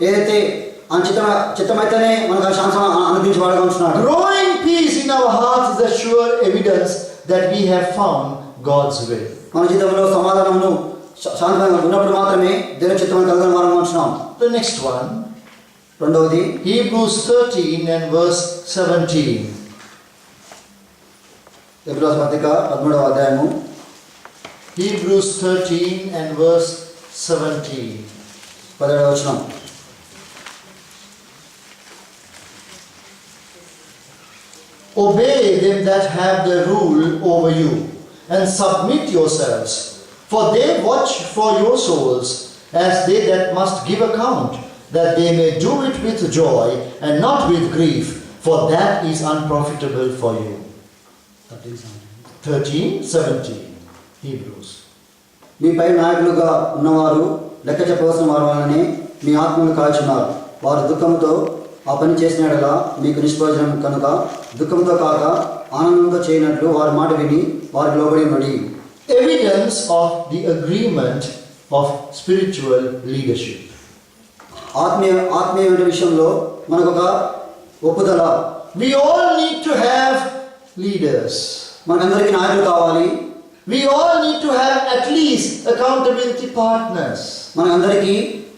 ఏదైతే ఆయన చిత్తమైతేనే మనకు శాంతి అనిపించేవాడుగా ఉంటున్నాడు. Growing peace in our hearts is a sure evidence that we have found God's will. మన జీవితంలో సమాధానమును శాంతిగా ఉన్నప్పుడు మాత్రమే దేవుని చిత్తమైన కలుగుని వారంగా ఉంటున్నాం. The next one, రెండవది Hebrews 13 and verse 17. ఎబ్రాయ పత్రిక 13వ అధ్యాయము Hebrews 13 and verse 17. 17వ వచనం. Obey them that have the rule over you, and submit yourselves, for they watch for your souls, as they that must give account, that they may do it with joy, and not with grief, for that is unprofitable for you. 13:17 Hebrews. మీపై నాయకులుగా ఉన్నవారు లెక్క చెప్పవలసిన వారు వలనే మీ ఆత్మను కాల్చున్నారు. వారు దుఃఖంతో ఆ పని చేసిన యెడల మీకు నిష్ప్రయోజనం కనుక దుఃఖంతో కాక ఆనందంతో చేయనట్లు వారి మాట విని వారికి లోబడి ఉన్నది. Evidence of the agreement of spiritual leadership. ఆత్మీయ విషయంలో మనకు ఒక ఒప్పుదల. We all need to have leaders. మనకందరికీ నాయకులు కావాలి. We all need to have at least accountability partners. మనకందరికీ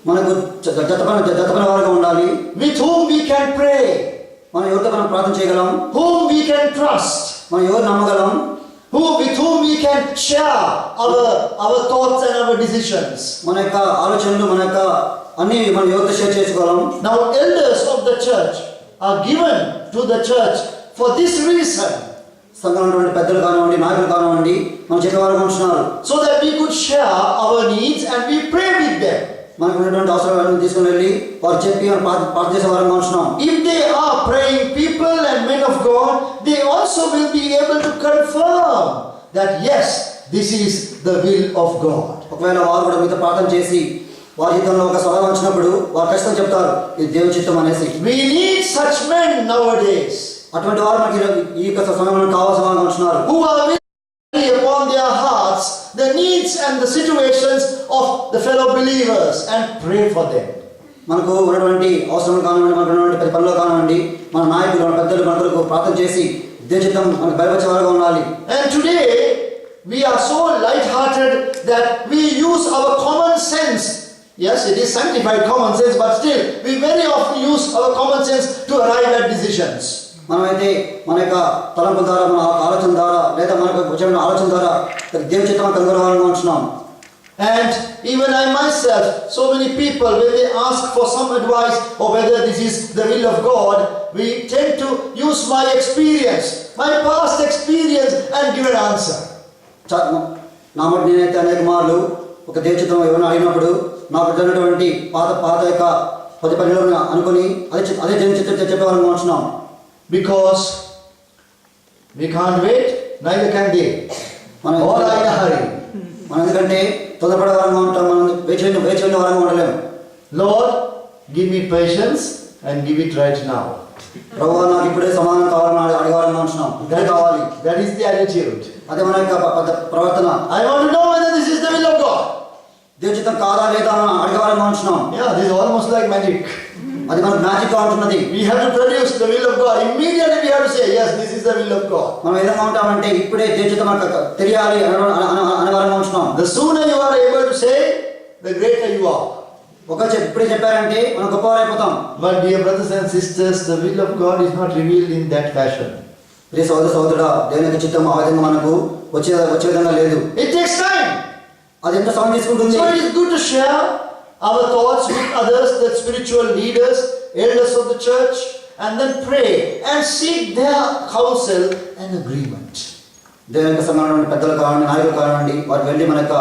మనకు జతపన వారుగా ఉండాలి. With whom we can pray. మనం ఎవరితో మనం ప్రార్థన చేయగలం. Whom we can trust. మనం ఎవరు నమ్మగలం. With whom we can share our thoughts and our decisions. మన యొక్క ఆలోచనలు మన యొక్క అన్ని మనం ఎవరితో షేర్ చేసుకోగలం. Now elders of the church are given to the church for this reason. సంఘంలో ఉన్నటువంటి పెద్దలు కానివ్వండి, నాయకులు కానివ్వండి, మనం చెప్పేవారుగా ఉంటున్నారు. So that we could share our needs and we pray with them. మనకు ఉన్నటువంటి అవసరాలను తీసుకుని వెళ్ళి వారు చెప్పి ప్రార్థన చేసే వారంగా ఉంటున్నాం. If they are praying people and men of God, they also will be able to confirm that yes, this is the will of God. ఒకవేళ వారు కూడా మీతో ప్రార్థన చేసి వారి జీవితంలో ఒక సవాలు వచ్చినప్పుడు వారు ఖచ్చితంగా చెప్తారు ఇది దేవుని చిత్తం అనేసి. We need such men nowadays. అటువంటి వారు మనకి ఈ యొక్క సమయంలో కావాల్సిన వారు ఉంటున్నారు. Who are willing upon their hearts the needs and the situations of the fellow believers and pray for them. మనకు ఉన్నటువంటి అవసరం కానివ్వండి, మనకు ఉన్నటువంటి ప్రతి పనిలో కానివ్వండి, మన నాయకులు మన పెద్దలు మన కొరకు ప్రార్థన చేసి దేవుని చిత్తం మనకు బయలుపరిచేవారుగా ఉండాలి. And today we are so light-hearted that we use our common sense. Yes, it is sanctified common sense, but still we very often use our common sense to arrive at decisions. మనమైతే మన యొక్క తలంపుల ద్వారా, మన ఆలోచన ద్వారా, లేదా మనకు వచ్చిన ఆలోచన ద్వారా దేవుని చిత్తం కనుగొనవాలని ఉంటున్నాం. And even I myself, so many people, when they ask for some advice or whether this is the will of God, we tend to use my experience, my past experience, and give an answer. నా మటు నేనైతే అనేక మార్లు ఒక దేవుని చిత్తం ఎవరైనా అడిగినప్పుడు నాకు జరిగినటువంటి పాత యొక్క పది పనులను అనుకుని అదే దేవుని చిత్తం చెప్పేవాళ్ళని ఉంటున్నాం. Because we can't wait, neither can they. All are in a hurry. మనం ఎందుకంటే తొందరపడే వారంగా ఉంటాం, మనం వేచి వెళ్ళే వారంగా ఉండలేము. Lord, give me patience and give it right now. ప్రభువా నాకు ఇప్పుడే సమాధానం కావాలని అడిగేవారంగా ఉంటున్నాం. కావాలి. That is the attitude. అదే మన యొక్క ప్రవర్తన. I want to know whether this is the will of God. దేవుని చిత్తం కాదా లేదా అని అడిగేవారంగా ఉంటున్నాం. Yeah, this is almost like magic. అది మనకు మ్యాజిక్ గా ఉంటున్నది. We have to produce the will of God. Immediately we have to say, yes, this is the will of God. మనం ఏ విధంగా ఉంటామంటే ఇప్పుడే దేవుని చిత్తం మనకు తెలియాలి అనేవారంగా ఉంటున్నాం. The sooner you are able to say, the greater you are. ఇప్పుడే చెప్పారంటే మనం గొప్పవారు అయిపోతాం. But dear brothers and sisters, the will of God is not revealed in that fashion. ప్రియ సోదరుడా, దేవుని యొక్క చిత్తం ఆ విధంగా మనకు వచ్చే విధంగా లేదు. It takes time. అది ఎంత సమయం తీసుకుంటుంది. So it is good to share our thoughts with others, the spiritual leaders, elders of the church, and then pray and seek their counsel and agreement. దేవుని యొక్క సంఘంలో పెద్దలు కానివ్వండి, నాయకులు కానివ్వండి, వారు వెళ్ళి మన యొక్క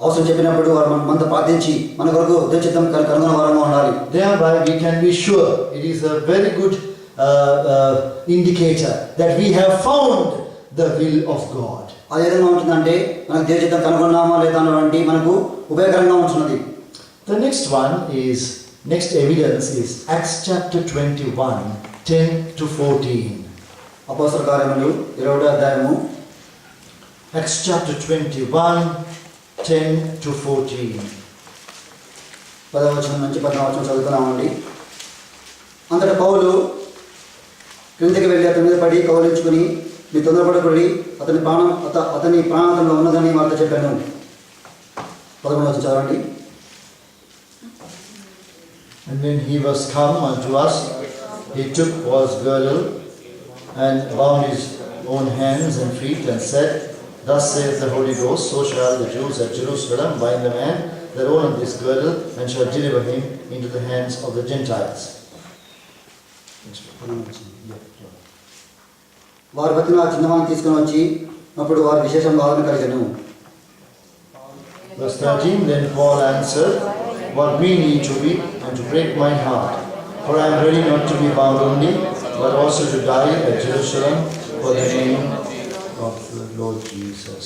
అవసరం చెప్పినప్పుడు వారు మనతో ప్రార్థించి మన కొరకు దేవుని చిత్తం కనుగొనే వారంగా ఉండాలి. Thereby we can be sure it is a very good indicator that we have found the will of God. అది ఏ విధంగా ఉంటుందంటే మనకు దేవుని చిత్తం కనుగొన్నామా లేదా అన్నటువంటి మనకు ఉపయోగకరంగా ఉంటున్నది. The next evidence is Acts chapter 21, 10 to 14. అపోస్తల కార్యములు 20వ అధ్యాయము. Acts chapter 21, 10 to 14. 10వ వచనం నుంచి 14వ వచనం చదువుతున్నామండి. అంతటా పౌలు క్రిందికి వెళ్ళి అతని మీద పడి కౌలించుకుని, మీ తొందరపడకుడి, అతని ప్రాణాంతంలో ఉన్నదని వారితో చెప్పాను. 11వ వచనం చదవండి. And when he was come unto us, he took Paul's girdle and bound his own hands and feet and said, Thus saith the Holy Ghost, so shall the Jews at Jerusalem bind the man that owneth this girdle, and shall deliver him into the hands of the Gentiles. వారు బతిన చిన్నవాన్ని తీసుకుని వచ్చి అప్పుడు వారు విశేషంగా ఆదరణ కలిగాను. Verse 13, Then Paul answered, What mean ye to weep and to break my heart? For I am ready not to be bound only, but also to die at Jerusalem for the name of the Lord Jesus.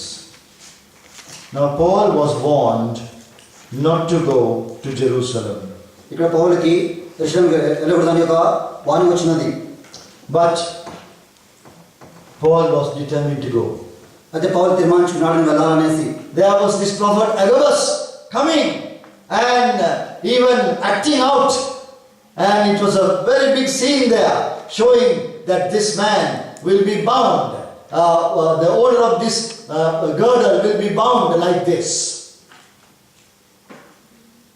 Now Paul was warned not to go to Jerusalem. ఇక్కడ పౌలుకి యెరూషలేముకు వెళ్ళకూడదని ఒక warning వచ్చినది. But Paul was determined to go. అయితే పౌలు తీర్మానించుకున్నాడని వెళ్ళాలనేసి. There was this prophet Agabus coming. and even acting out. And it was a very big scene there, showing that this man will be bound. The owner of this girdle will be bound like this.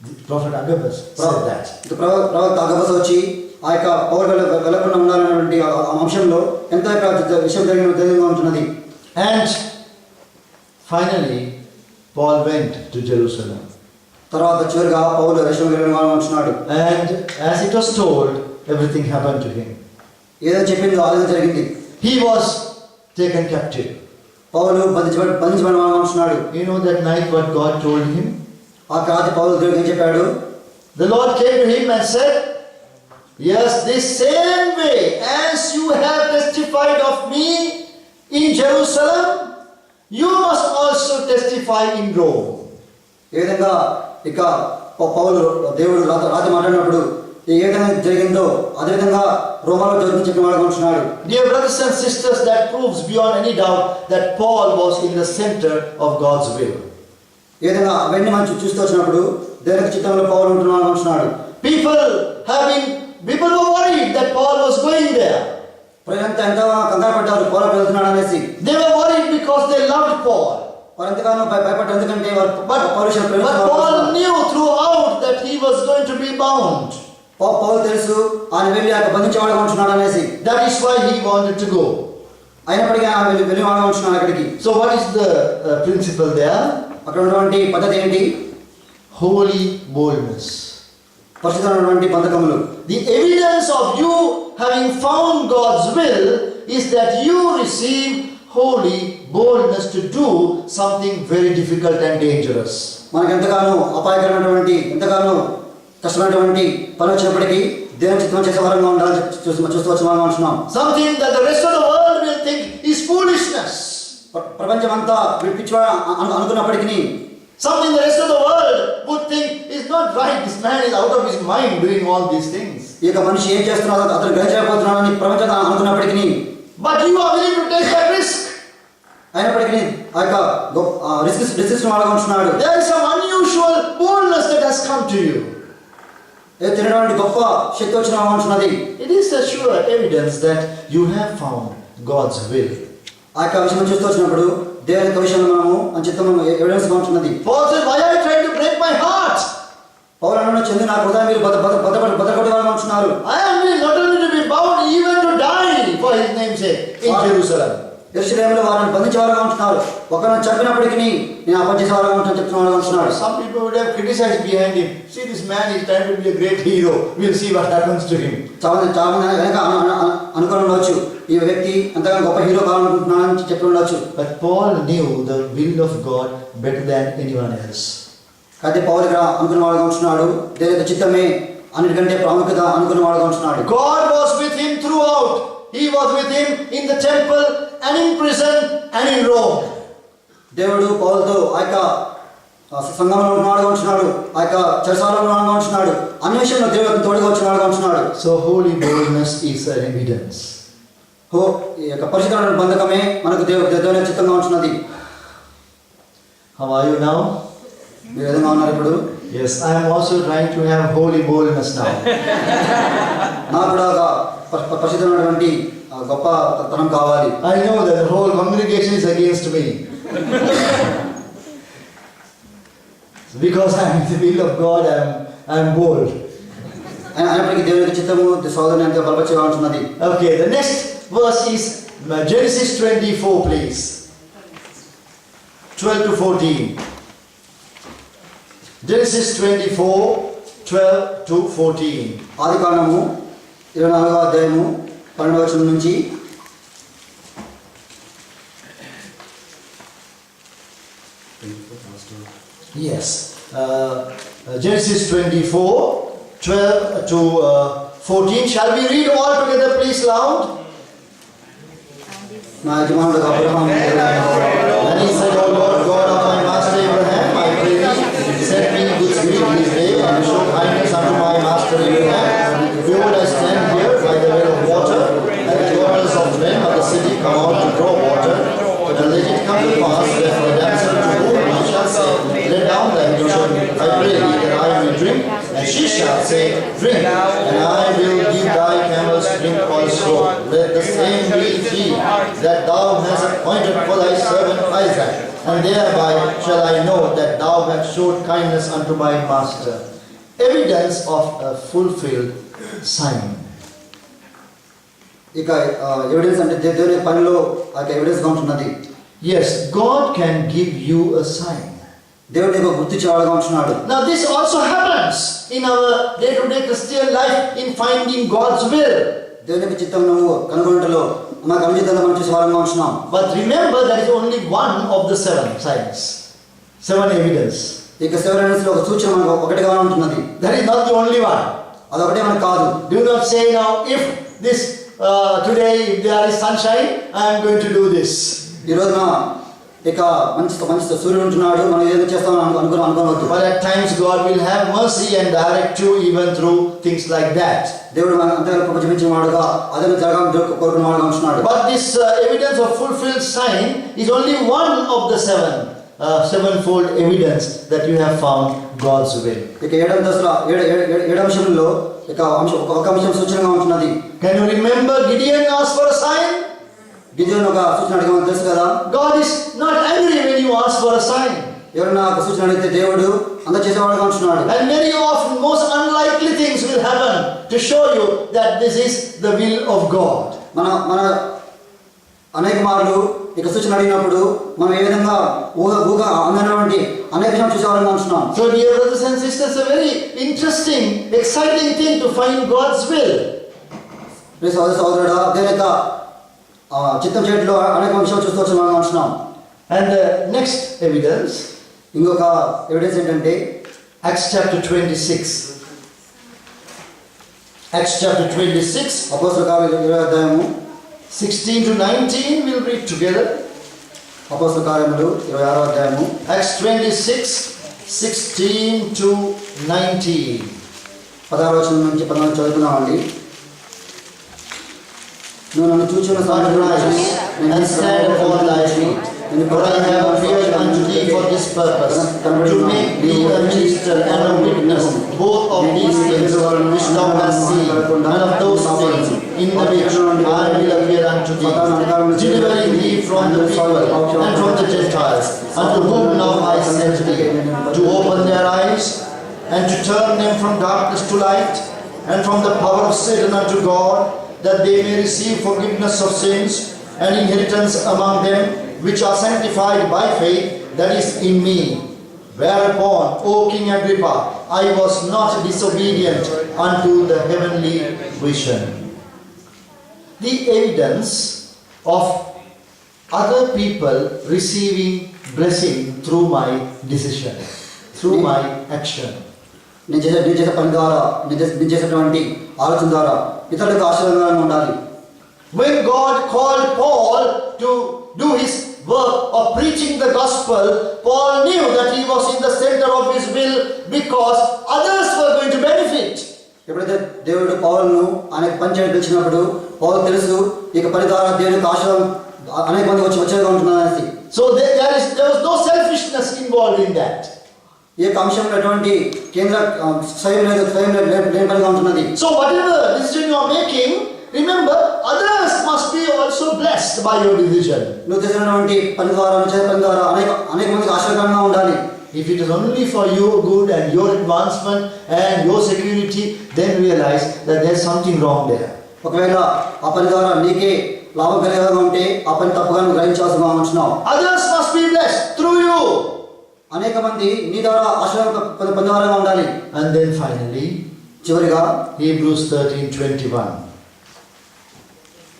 The Prophet Agabus said that. ఇక ప్రవక్త అగబస్ వచ్చి ఆ యొక్క పౌరు వెళ్లకుండా ఉండాలనేటువంటి ఆ అంశంలో ఎంత విషయం జరిగిన ఉంటున్నది. And finally, Paul went to Jerusalem. తర్వాత చివరిగా పౌలు యెరూషలేముకు వెళ్ళాలని ఉంటున్నాడు. And as it was told, everything happened to him. ఏదో చెప్పిందో అదే జరిగింది. He was taken captive. పౌలు బంధించబడి ఉంటున్నాడు. You know that night what God told him? ఆ రాత్రి పౌలు దేవుడు ఏం చెప్పాడు? The Lord came to him and said, yes, this same way as you have testified of me in Jerusalem, you must also testify in Rome. ఏ విధంగా ఇక పౌలు దేవుడు రాత్రి మాట్లాడినప్పుడు ఏ విధంగా జరిగిందో అదే విధంగా రోమాలో జరుగుతుంది చెప్పిన వాడు ఉంటున్నాడు. Dear brothers and sisters, that proves beyond any doubt that Paul was in the center of God's will. ఏ విధంగా అవన్నీ మనం చూస్తూ వచ్చినప్పుడు దేవుని చిత్తంలో పౌలు ఉంటున్నాడు. People were worried that Paul was going there. ప్రజలంతా ఎంతో కంగారు పడ్డారు పౌలు వెళ్తున్నాడు అనేసి. They were worried because they loved Paul. వారు ఎంతగానో భయపడ్డారు ఎందుకంటే But Paul knew throughout that he was going to be bound. పౌలు తెలుసు ఆయన వెళ్ళి అక్కడ బంధించేవాడుగా ఉంటున్నాడు అనేసి. That is why he wanted to go. అయినప్పటికీ ఆయన వెళ్ళి వాడుగా ఉంటున్నాడు అక్కడికి. So what is the principle there? అక్కడ ఉన్నటువంటి పద్ధతి ఏంటి? Holy boldness. పరిశుద్ధమైనటువంటి బంధకములు. The evidence of you having found God's will is that you receive holy boldness to do something very difficult and dangerous. మనకు ఎంతగానో అపాయకరమైనటువంటి ఎంతగానో కష్టమైనటువంటి పని వచ్చినప్పటికీ దేవుని చిత్తం చేసే వారంగా ఉండాలని చూస్తూ వచ్చిన వారంగా ఉంటున్నాం. Something that the rest of the world will think is foolishness. ప్రపంచం అంతా పిచ్చివాడు అనుకున్నప్పటికీ Something the rest of the world would think is not right. This man is out of his mind doing all these things. ఈ యొక్క మనిషి ఏం చేస్తున్నాడో అతను గ్రహించలేకపోతున్నాడని ప్రపంచం అనుకున్నప్పటికీ But you are willing to take that risk. అయినప్పటికీ ఆ యొక్క రిస్క్ వాడుగా ఉంటున్నాడు. There is some unusual boldness that has come to you. తినటువంటి గొప్ప శక్తి వచ్చిన ఉంటున్నది. It is a sure evidence that you have found God's will. ఆ యొక్క విషయం చూస్తూ వచ్చినప్పుడు దేవుని యొక్క విషయంలో మనము చిత్తము ఎవిడెన్స్ ఉంటున్నది. Paul said, why are you trying to break my heart? పౌలు అన్నాడు చెంది నా హృదయం మీరు బతకొట్టే వారు ఉంటున్నారు. I am willing not only to be bound, even to die for his name's sake in Jerusalem. యెరూషలేములో వారిని బంధించే వారుగా ఉంటున్నారు. ఒకరిని చంపినప్పటికీ నేను ఆ పని చేసే వారుగా ఉంటాను చెప్తున్న ఉంటున్నాడు. Some people would have criticized behind him. See, this man is trying to be a great hero. We'll see what happens to him. చాలా మంది వెనక అనుకుని ఉండవచ్చు ఈ వ్యక్తి ఎంతగానో గొప్ప హీరో కావాలనుకుంటున్నానని చెప్పి ఉండవచ్చు. But Paul knew the will of God better than anyone else. అయితే పౌలు ఇక్కడ అనుకున్న వాడుగా ఉంటున్నాడు. దేవుని యొక్క చిత్తమే అన్నిటికంటే ప్రాముఖ్యత అనుకున్న వాడుగా ఉంటున్నాడు. God was with him throughout. He was with him in the temple and in prison and in Rome. దేవుడు పౌలుతో ఆ యొక్క సంఘంలో ఉన్నవాడుగా ఉంటున్నాడు. ఆ యొక్క చెరసాలలో ఉన్నవాడుగా ఉంటున్నాడు. అన్ని విషయంలో దేవుడు తోడుగా వచ్చినవాడుగా ఉంటున్నాడు. So holy boldness is an evidence. ఈ యొక్క పరిశుద్ధమైన బంధకమే మనకు దేవుని చిత్తంగా ఉంటున్నది. How are you now? మీరు విధంగా ఉన్నారు ఇప్పుడు? Yes, I am also trying to have holy boldness now. నాకు కూడా ఒక పరిశుద్ధమైనటువంటి గొప్ప తనం కావాలి. I know that the whole congregation is against me. Because I am in the will of God, I am bold. అయినప్పటికీ దేవుని చిత్తము సోదరుని ఎంతో బలపరిచేగా ఉంటున్నది. Okay, the next verse is Genesis 24, please. 12 to 14. Genesis 24, 12 to 14. ఆదికాండము 24వ అధ్యాయము 12వ వచనం నుంచి Yes. Genesis 24, 12 to 14. Shall we read all together, please, loud? నా యజమానుడు Abraham And he said, O Lord, God of my master Abraham, I pray thee, send me good speed this day, and show kindness unto my master Abraham. Behold, I stand here by the well of water, and the daughters of men of the city come out to draw water. And let it come to pass, therefore the damsel to whom I shall say, let down thy vision, I pray thee, that I say, drink, and I will give thy camels drink also. Let the same be he that thou hast appointed for thy servant Isaac, and thereby shall I know that thou hast showed kindness unto my master. Evidence of a fulfilled sign. ఇక evidence అంటే దేవుని పనిలో ఆ ఎవిడెన్స్గా ఉంటున్నది. Yes, God can give you a sign. దేవుడు నీకు గుర్తించేవాడుగా ఉంటున్నాడు. Now this also happens in our day-to-day Christian life in finding God's will. దేవునికి చిత్తం నువ్వు కనుగొనటలో మాకు అనుచితంగా మనం చూసే వారంగా ఉంటున్నాం. But remember, there is only one of the 7 signs, 7 evidence. ఇక 7 ఎవిడెన్స్లో ఒక సూచన మనకు ఒకటిగా ఉంటున్నది. That is not the only one. అదొకటే మనకు కాదు. Do not say now, if this today if there is sunshine, I am going to do this. ఈ రోజున ఇక మంచి సూర్యుడు ఉంటున్నాడు, మనం ఏదో చేస్తామని అనుకోవద్దు. But at times God will have mercy and direct you even through things like that. దేవుడు మన అంతగా ప్రపంచమించిన వాడుగా అదే జరగాలని కోరుకున్న వాడుగా ఉంటున్నాడు. But this evidence of fulfilled sign is only one of the 7-fold evidence that you have found God's will. ఇక ఏడు అంశంలో ఇక ఒక అంశం సూచనగా ఉంటున్నది. Can you remember Gideon asked for a sign? గిదెయోను ఒక సూచన అడిగామని తెలుసు కదా. God is not angry when you ask for a sign. ఎవరైనా ఒక సూచన అడిగితే దేవుడు అంత చేసేవాడుగా ఉంటున్నాడు. And very often most unlikely things will happen to show you that this is the will of God. మన అనేక మార్లు ఇక సూచన అడిగినప్పుడు మనం ఏ విధంగా ఊహ అందనటువంటి అనేక విషయాలు చూసేవాళ్ళని ఉంటున్నాం. So dear brothers and sisters, a very interesting, exciting thing to find God's will. సహోదరుడా, దేవుని యొక్క చిత్తం చేయడంలో అనేక విషయాలు చూస్తూ వచ్చి మనం ఉంటున్నాం. And the next evidence, ఇంకొక ఎవిడెన్స్ ఏంటంటే Acts chapter 26. Acts chapter 26, అపోస్తలుల కార్యాలు 20వ అధ్యాయము 16 to 19, we'll read together. అపోస్తలుల కార్యములు 26వ అధ్యాయము Acts 26, 16 to 19. 16వ వచనం నుంచి 14 చదువుతున్నామండి. నువ్వు నన్ను చూచిన Arise and stand upon thy feet. For I have appeared unto thee for this purpose, to make thee a minister and a witness, both of these things which thou hast seen, and of those things in the which I will appear unto thee, delivering thee from the people and from the Gentiles, unto whom now I send thee, to open their eyes, and to turn them from darkness to light, and from the power of Satan unto God, that they may receive forgiveness of sins and inheritance among them which are sanctified by faith that is in me. Whereupon, O King Agrippa, I was not disobedient unto the heavenly vision. The evidence of other people receiving blessing through my decision, through my action. నేను చేసే పని ద్వారా నేను చేసేటువంటి ఆలోచన ద్వారా ఇతరులకు ఆశీర్వాదంగా ఉండాలి. When God called Paul to do his work of preaching the gospel, Paul knew that he was in the center of his will because others were going to benefit. ఎప్పుడైతే దేవుడు పౌలును అనేక పని చేయడం పిలిచినప్పుడు పౌలు తెలుసు ఇక పని ద్వారా దేవునికి ఆశీర్వాదం అనేక మంది వచ్చేగా ఉంటున్నారని. So there was no selfishness involved in that. ఈ యొక్క అంశంలో ఎటువంటి కేంద్ర స్వయం లేని పనిగా ఉంటున్నది. So whatever decision you are making, remember others must be also blessed by your decision. నువ్వు చేసినటువంటి పని ద్వారా అనేక మందికి ఆశీర్వాదంగా ఉండాలి. If it is only for your good and your advancement and your security, then realize that there is something wrong there. ఒకవేళ ఆ పని ద్వారా నీకే లాభం కలిగేలా ఉంటే ఆ పని తప్పుగా నువ్వు గ్రహించాల్సిన ఉంటున్నావు. Others must be blessed through you. అనేక మంది నీ ద్వారా ఆశీర్వాదం పొందేవారుగా ఉండాలి. And then finally, చివరిగా Hebrews 13:21.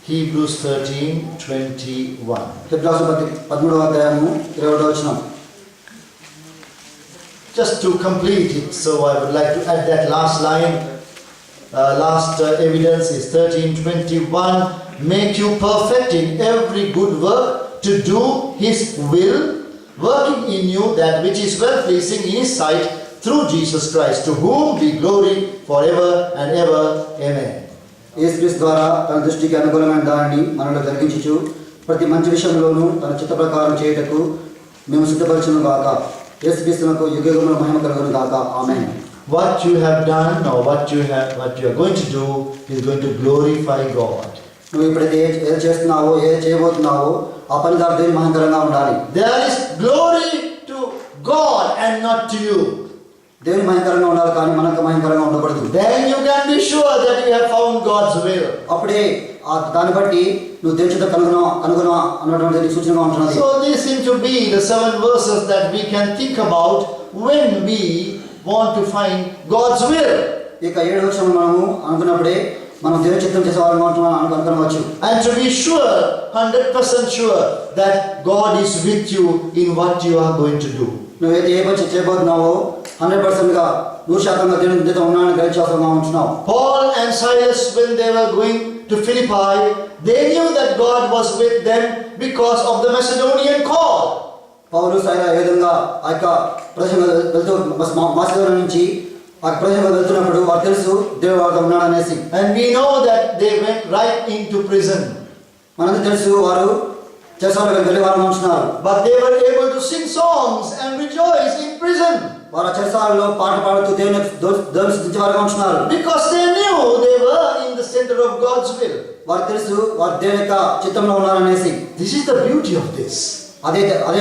Hebrews 13:21. హెబ్రీయులకు 13వ అధ్యాయము 21వ వచనం. Just to complete it, so I would like to add that last line. Last evidence is 13:21. Make you perfect in every good work to do His will, working in you that which is well pleasing in His sight, through Jesus Christ, to whom be glory forever and ever. Amen. యేసుక్రీస్తు ద్వారా తన దృష్టికి అనుకూలమైన దానిని మనలో జరిగించుచు ప్రతి మంచి విషయంలోనూ తన చిత్త ప్రకారం చేయుటకు మేము సిద్ధపరచును గాక. యేసుక్రీస్తునకు యుగయుగముల మహిమ కలుగును గాక. ఆమేన్. what you have done or what you are going to do is going to glorify God. నువ్వు ఇప్పుడైతే ఏది చేస్తున్నావో ఏది చేయబోతున్నావో ఆ పని ద్వారా దేవుని మహిమకరంగా ఉండాలి. There is glory to God and not to you. దేవుని మహిమకరంగా ఉండాలి కానీ మనకు మహిమకరంగా ఉండకూడదు. Then you can be sure that you have found God's will. అప్పుడే దాన్ని బట్టి నువ్వు దేవుని చేత కనుగొన అన్నటువంటి సూచనగా ఉంటున్నది. So these seem to be the 7 verses that we can think about when we want to find God's will. ఇక 7వ వచనం మనము అనుకున్నప్పుడే మనం దేవుని చిత్తం చేసే వారంగా ఉంటున్నాం అనుకోవచ్చు. And to be sure, 100% sure that God is with you in what you are going to do. నువ్వైతే ఏ పని చేయబోతున్నావో 100% గా 100% దేవుని చేత ఉన్నానని గ్రహించాల్సిందిగా ఉంటున్నావు. Paul and Silas, when they were going to Philippi, they knew that God was with them because of the Macedonian call. పౌలు సైల ఏ విధంగా ఆ యొక్క ప్రదేశంగా వెళ్తూ మాసిదోనియా నుంచి ఆ ప్రదేశంగా వెళ్తున్నప్పుడు వారు తెలుసు దేవుడు వారితో ఉన్నాడు అనేసి. And we know that they went right into prison. మనకు తెలుసు వారు చెరసాలకు వెళ్ళి వారు ఉంటున్నారు. But they were able to sing songs and rejoice in prison. వారు చెరసాలలో పాట పాడుతూ దేవుని స్తుతించే వారుగా ఉంటున్నారు. Because they knew they were in the center of God's will. వారు తెలుసు వారు దేవుని యొక్క చిత్తంలో ఉన్నారనేసి. This is the beauty of this. అదే అదే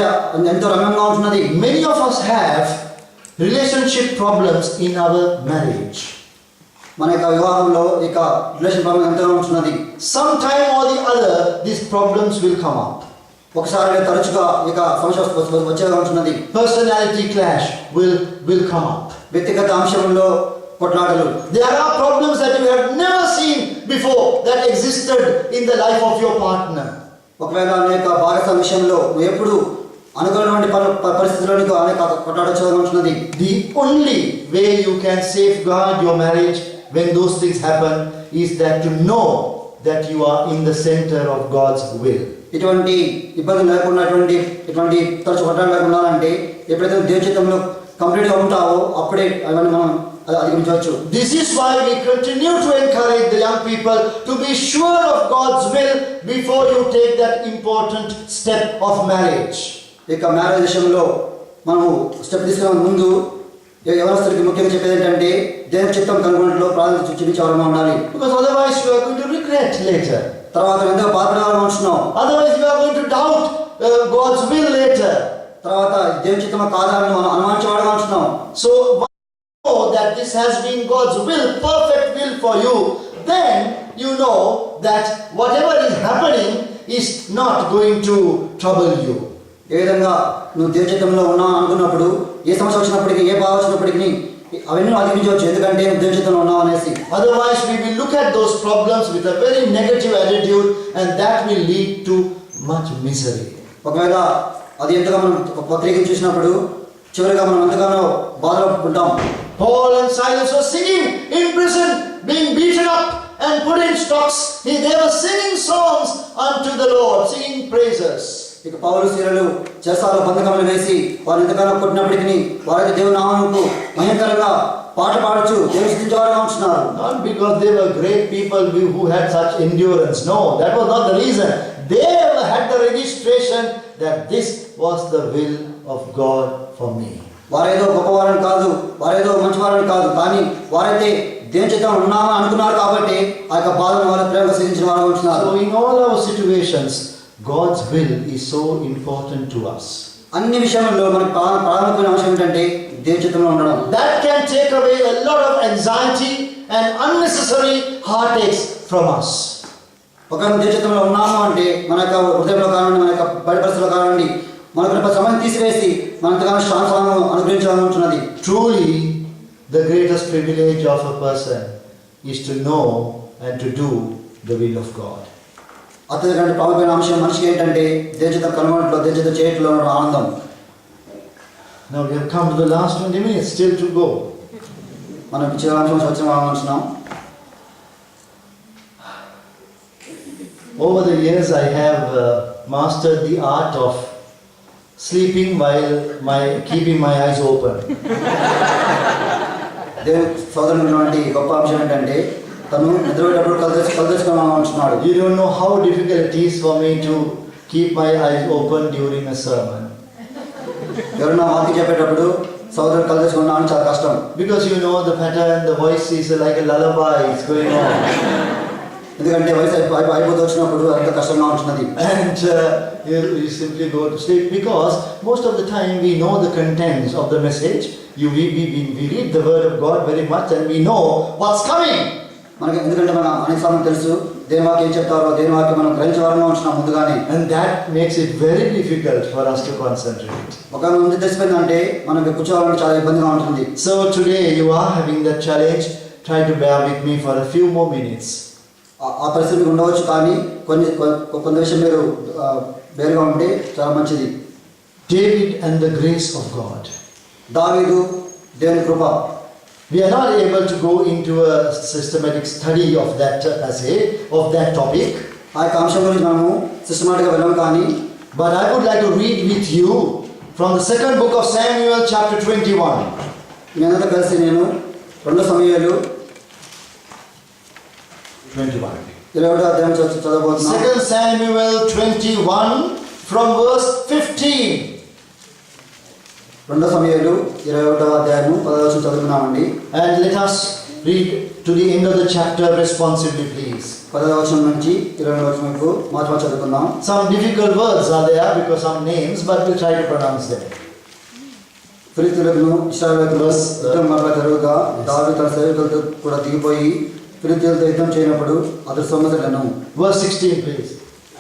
ఎంతో రమ్యంగా ఉంటున్నది. Many of us have relationship problems in our marriage. మన యొక్క వివాహంలో ఇక రిలేషన్ ప్రాబ్లం ఎంతో ఉంటున్నది. Sometime or the other these problems will come up. ఒకసారి తరచుగా ఇక సమస్య వచ్చేగా ఉంటున్నది. Personality clash will come up. వ్యక్తిగత అంశంలో కొట్లాటలు. There are problems that you have never seen before that existed in the life of your partner. ఒకవేళ అనేక భాగస్వామ్య విషయంలో నువ్వు ఎప్పుడు అనుకున్నటువంటి పరిస్థితుల్లో అనేక కొట్లాడొచ్చేగా ఉంటున్నది. The only way you can safeguard your marriage when those things happen is that to know that you are in the center of God's will. ఇటువంటి ఇబ్బందులు లేకుండా ఇటువంటి తరచు కొట్లాట లేకుండా అంటే ఎప్పుడైతే దేవుని చిత్తంలో కంప్లీట్గా ఉంటావో అప్పుడే అవన్నీ మనం అధిగమించవచ్చు. This is why we continue to encourage the young people to be sure of God's will before you take that important step of marriage. ఇక మ్యారేజ్ విషయంలో మనము స్టెప్ తీసుకునే ముందు యవనస్తుడికి ముఖ్యంగా చెప్పేది ఏంటంటే దేవుని చిత్తం కనుగొనట్లో ప్రాధాన్యత చూపించేవారుగా ఉండాలి. Because otherwise you are going to regret later. తర్వాత ఎంతో బాధపడేవారుగా ఉంటున్నాం. Otherwise you are going to doubt God's will later. తర్వాత దేవుని చిత్తమా కాదా అని మనం అనుమానించేవారుగా ఉంటున్నాం. So know that this has been God's will, perfect will for you, then you know that whatever is happening is not going to trouble you. ఏ విధంగా నువ్వు దేవుని చిత్తంలో ఉన్నావు అనుకున్నప్పుడు ఏ సమస్య వచ్చినప్పటికీ ఏ బాధ వచ్చినప్పటికీ అవన్నీ అధిగమించవచ్చు, ఎందుకంటే నువ్వు దేవుని చిత్తంలో ఉన్నావు అనేసి. Otherwise we will look at those problems with a very negative attitude and that will lead to much misery. ఒకవేళ అది ఎంతగా మనం పత్రిక చూసినప్పుడు చివరిగా మనం ఎంతగానో బాధలో ఉంటాం. Paul and Silas were singing in prison, being beaten up and put in stocks. They were singing songs unto the Lord, singing praises. ఇక పౌలు శీలలు చెరసాలలో బంధకములు వేసి వారు ఎంతగానో కొట్టినప్పటికీ వారైతే దేవుని నామమునకు మహిమకరంగా పాట పాడొచ్చు దేవుని స్తుతించేవారుగా ఉంటున్నారు. Not because they were great people who had such endurance. No, that was not the reason. They had the registration that this was the will of God for me. వారేదో గొప్పవారని కాదు, వారేదో మంచివారని కాదు, కానీ వారైతే దేవుని చిత్తం ఉన్నామని అనుకున్నారు కాబట్టి ఆ యొక్క బాధను వారు ప్రేమగా స్వీకరించిన వారు ఉంటున్నారు. So in all our situations, God's will is so important to us. అన్ని విషయాలలో మనకు ప్రాథమికమైన అంశం ఏంటంటే దేవుని చిత్తంలో ఉండడం. That can take away a lot of anxiety and unnecessary heartaches from us. ఒకవేళ దేవుని చిత్తంలో ఉన్నాము అంటే మన యొక్క హృదయంలో కానివ్వండి, మన యొక్క బయట పరిస్థితుల్లో కానివ్వండి, మనకు సమయం తీసివేసి మనంతగానో శాంతం అనుగ్రహించాలనుకుంటున్నది. Truly, the greatest privilege of a person is to know and to do the will of God. అత్యంత ప్రాముఖ్యమైన అంశం మనిషికి ఏంటంటే దేవుని చిత్తం కనుగొనట్లో, దేవుని చిత్తం చేయట్లో ఆనందం. Now we have come to the last 20 minutes, still to go. మనం చివరి అంశం వచ్చిన అనుకుంటున్నాం. Over the years, I have mastered the art of sleeping while keeping my eyes open. దేవుని సోదరుని ఉన్నటువంటి గొప్ప అంశం ఏంటంటే తను నిద్రపోయేటప్పుడు కలదర్చుకోవాలని ఉంటున్నాడు. You don't know how difficult it is for me to keep my eyes open during a sermon. ఎవరైనా వాక్యం చెప్పేటప్పుడు సోదరుడు కలుసుకున్నాను చాలా కష్టం. Because you know the pattern, the voice is like a lullaby, it's going on. ఎందుకంటే వయసు అయిపోతూ వచ్చినప్పుడు అంత కష్టంగా ఉంటున్నది. And you simply go to sleep because most of the time we know the contents of the message. We read the word of God very much and we know what's coming. మనకి ఎందుకంటే మన అనేక సమయం తెలుసు దేని వాక్యం ఏం చెప్తారో దేని వాక్యం మనం గ్రహించవరంగా ఉంటున్నాం ముందుగానే. And that makes it very difficult for us to concentrate. ఒక ముందు తెలిసిపోయిందంటే మనకి కూర్చోవాలంటే చాలా ఇబ్బందిగా ఉంటుంది. So today you are having that challenge. Try to bear with me for a few more minutes. ఆ పరిస్థితి ఉండవచ్చు కానీ కొన్ని విషయం మీరు వేరుగా ఉంటే చాలా మంచిది. David and the grace of God. దావీదు దేవుని కృప. We are not able to go into a systematic study of that passage, of that topic. ఆ యొక్క అంశం గురించి మనము సిస్టమాటిక్గా వెళ్ళాం కానీ But I would like to read with you from the second book of Samuel chapter 21. మీ అందరితో కలిసి నేను 2 సమూయేలు 21వ అధ్యాయం చదవబోతున్నాను. 2 Samuel 21 from verse 15. 2 సమూయేలు 21వ అధ్యాయము 10వ వచనం చదువుకున్నామండి. And let us read to the end of the chapter responsively, please. 10వ వచనం నుంచి 20వ వచనం వరకు మాత్రమే చదువుకుందాం. Some difficult words are there because some names, but we'll try to pronounce them. ఫిలిష్తీయులను ఇశ్రాయేలీయులకు యుద్ధం మరలా జరుగుగా దావీదు తన సేవకులతో కూడా దిగిపోయి ఫిలిష్తీయులతో యుద్ధం చేయనప్పుడు అతడు సొమ్మసిల్లను. Verse 16, please.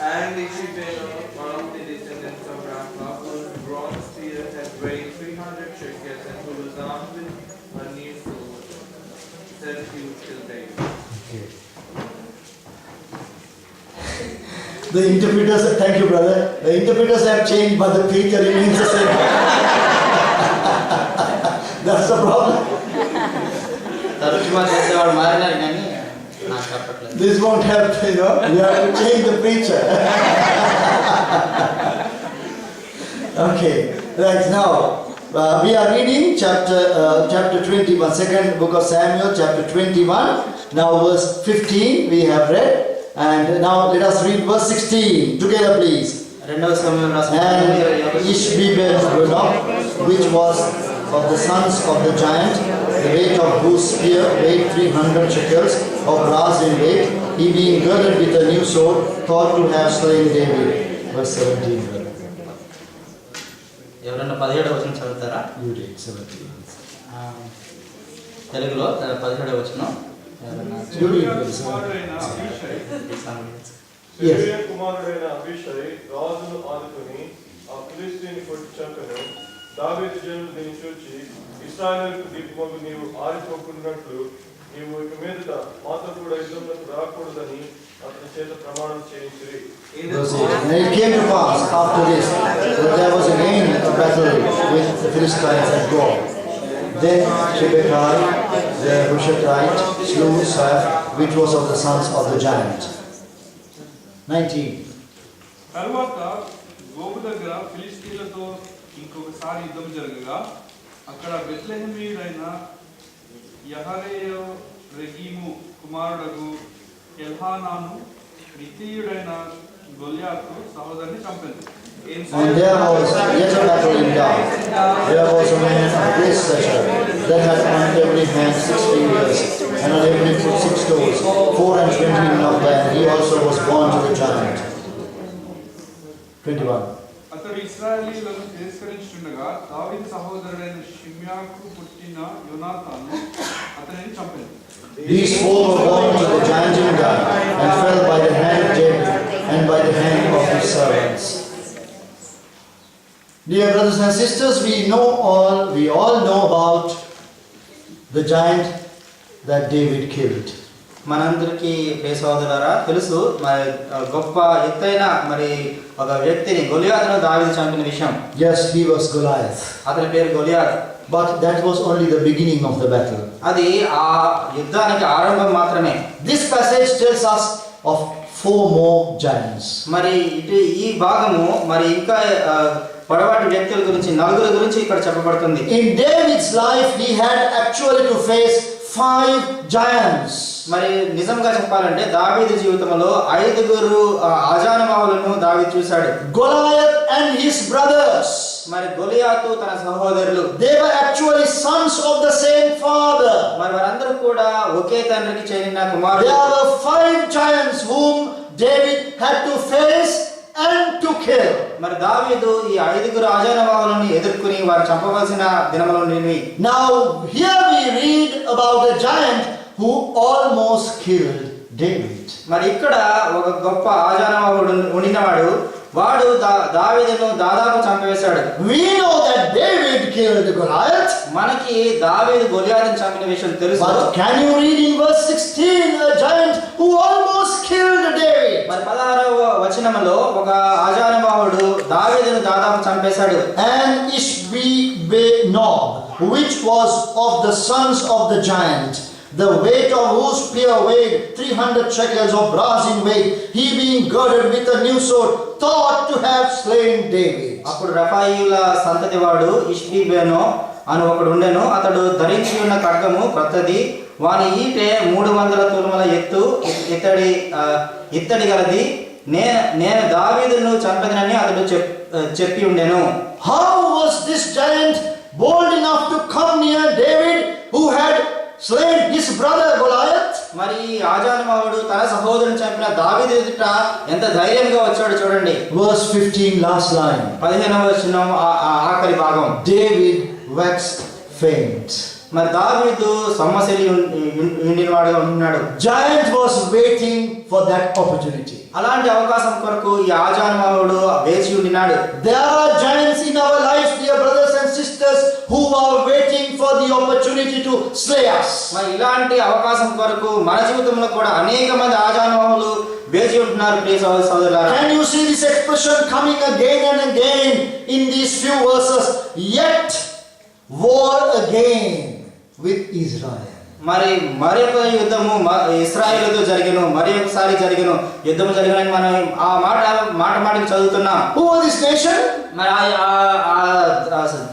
And Ishmael, one of the descendants of Rapha, whose bronze spear had weighed 300 shekels and who was armed with a new sword, said he would kill David. Okay. The interpreters, thank you brother, the interpreters have changed but the preacher remains the same. That's the problem. తరచుగా చేసేవాడు మారినారు కానీ నాకు చెప్పట్లేదు. This won't help, you know, we have to change the preacher. Okay, right now, we are reading chapter 21, second book of Samuel, chapter 21. Now verse 15 we have read. And now let us read verse 16 together, please. 2వ సమూయేలు రాసిన And Ishbi-benob, which was of the sons of the giant, the weight of whose spear weighed 300 shekels of brass in weight, he being girded with a new sword, thought to have slain David. Verse 17. brother. ఎవరన్నా 17వ వచనం చదువుతారా? You read 17. తెలుగులో 17వ వచనం ఎవరన్నా You read Zeruiah verse 17. కుమారుడైన Abishai Yes. సెరూయా కుమారుడైన అబీషై రాజును ఆదుకొని ఆ ఫిలిష్తీయుని కొట్టి చంపెను. దావీదు జనులు దీన్ని చూచి ఇశ్రాయేలుకు దీపమగు నీవు ఆరిపోకున్నట్లు నీవు ఇక మీదట మాతో కూడా యుద్ధంలోకి రాకూడదని అతని చేత ప్రమాణం చేయించిరి. Verse 8. And it came to pass after this that there was again a battle with the Philistines at Gob. Then Shebbekai the Hushathite slew Saph, which was of the sons of the giant. 19. తరువాత గోబు దగ్గర ఫిలిష్తీయులతో ఇంకొకసారి యుద్ధం జరగగా అక్కడ బెత్లెహేమీయుడైన యహరేయు రెగీము కుమారుడగు ఎల్హానాను గిత్తీయుడైన గొల్యాతు సహోదరుని చంపెను. And there was yet a battle in Gath. There was a man of great stature that had on every hand 16 years, and on every foot 6 toes, 24 in number, and he also was born to the giant. 21. అతడు ఇశ్రాయేలీయులను తిరస్కరించుండగా దావీదు సహోదరుడైన షిమ్యాకు పుట్టిన యోనాతాను అతనిని చంపెను. These four were born to the giant in Gath, and fell by the hand of David, and by the hand of his servants. Dear brothers and sisters, we all know about the giant that David killed. మనందరికీ ప్రియ సోదరులారా తెలుసు మరి గొప్ప ఎత్తైన మరి ఒక వ్యక్తిని గొలియాతును దావీదు చంపిన విషయం. Yes, he was Goliath. అతని పేరు గొలియాతు. But that was only the beginning of the battle. అది ఆ యుద్ధానికి ఆరంభం మాత్రమే. This passage tells us of 4 more giants. మరి ఇటు ఈ భాగము మరి ఇంకా పొడవాటి వ్యక్తుల గురించి 4 గురించి ఇక్కడ చెప్పబడుతుంది. In David's life, he had actually to face 5 giants. మరి నిజంగా చెప్పాలంటే దావీదు జీవితంలో 5 ఆజానుబాహులను దావీదు చూశాడు. Goliath and his brothers. మరి గొలియాతు తన సహోదరులు They were actually sons of the same father. మరి వారందరూ కూడా ఒకే తండ్రికి చెందిన కుమారులు. There were 5 giants whom David had to face and to kill. మరి దావీదు ఈ 5 ఆజానవాహులను ఎదుర్కొని వారు చంపవలసిన దినములు నివి. Now here we read about a giant who almost killed David. మరి ఇక్కడ ఒక గొప్ప ఆజానవాహుడు ఉండినవాడు, వాడు దావీదును దాదాపు చంపవేశాడు. We know that David killed Goliath. మనకి దావీదు గొలియాతును చంపిన విషయం తెలుసు. But can you read in verse 16 a giant who almost killed David? మరి 16వ వచనములో ఒక ఆజానవాహుడు దావీదును దాదాపు చంపేశాడు. And Ishbi-benob, which was of the sons of the giant, the weight of whose spear weighed 300 shekels of brass in weight, he being girded with a new sword, thought to have slain David. అప్పుడు రఫాయిల సంతతి వాడు ఇష్బిబెనో అని ఒకడు ఉండెను. అతడు ధరించి ఉన్న ఖడ్గము క్రొత్తది, వాని ఈటె 300 తులముల ఎత్తు ఇత్తడి గలది. నేను దావీదును చంపెదనని అతడు చెప్పి ఉండెను. How was this giant bold enough to come near David, who had slain his brother Goliath? మరి ఆజానవాహుడు తన సహోదరుని చంపిన దావీదు ఎదుట ఎంత ధైర్యంగా వచ్చాడు చూడండి. Verse 15, last line. 15వ వచనం ఆఖరి భాగం. David waxed faint. మరి దావీదు సొమ్మసిల్లి ఉండినవాడుగా ఉంటున్నాడు. Giant was waiting for that opportunity. అలాంటి అవకాశం కొరకు ఈ ఆజానవాహుడు వేచి ఉండినాడు. There are giants in our lives, dear brothers and sisters, who are waiting for the opportunity to slay us. మరి ఇలాంటి అవకాశం కొరకు మన జీవితంలో కూడా అనేక మంది ఆజానవాహులు వేచి ఉంటున్నారు. ప్రియ సహోదర సహోదరులారా, Can you see this expression coming again and again in these few verses? Yet war again with Israel. మరొక యుద్ధము ఇశ్రాయేలుతో జరిగను, మరి ఒకసారి జరిగను, యుద్ధము జరిగనని మనం ఆ మాటకి చదువుతున్నాం. Who was this nation? మరి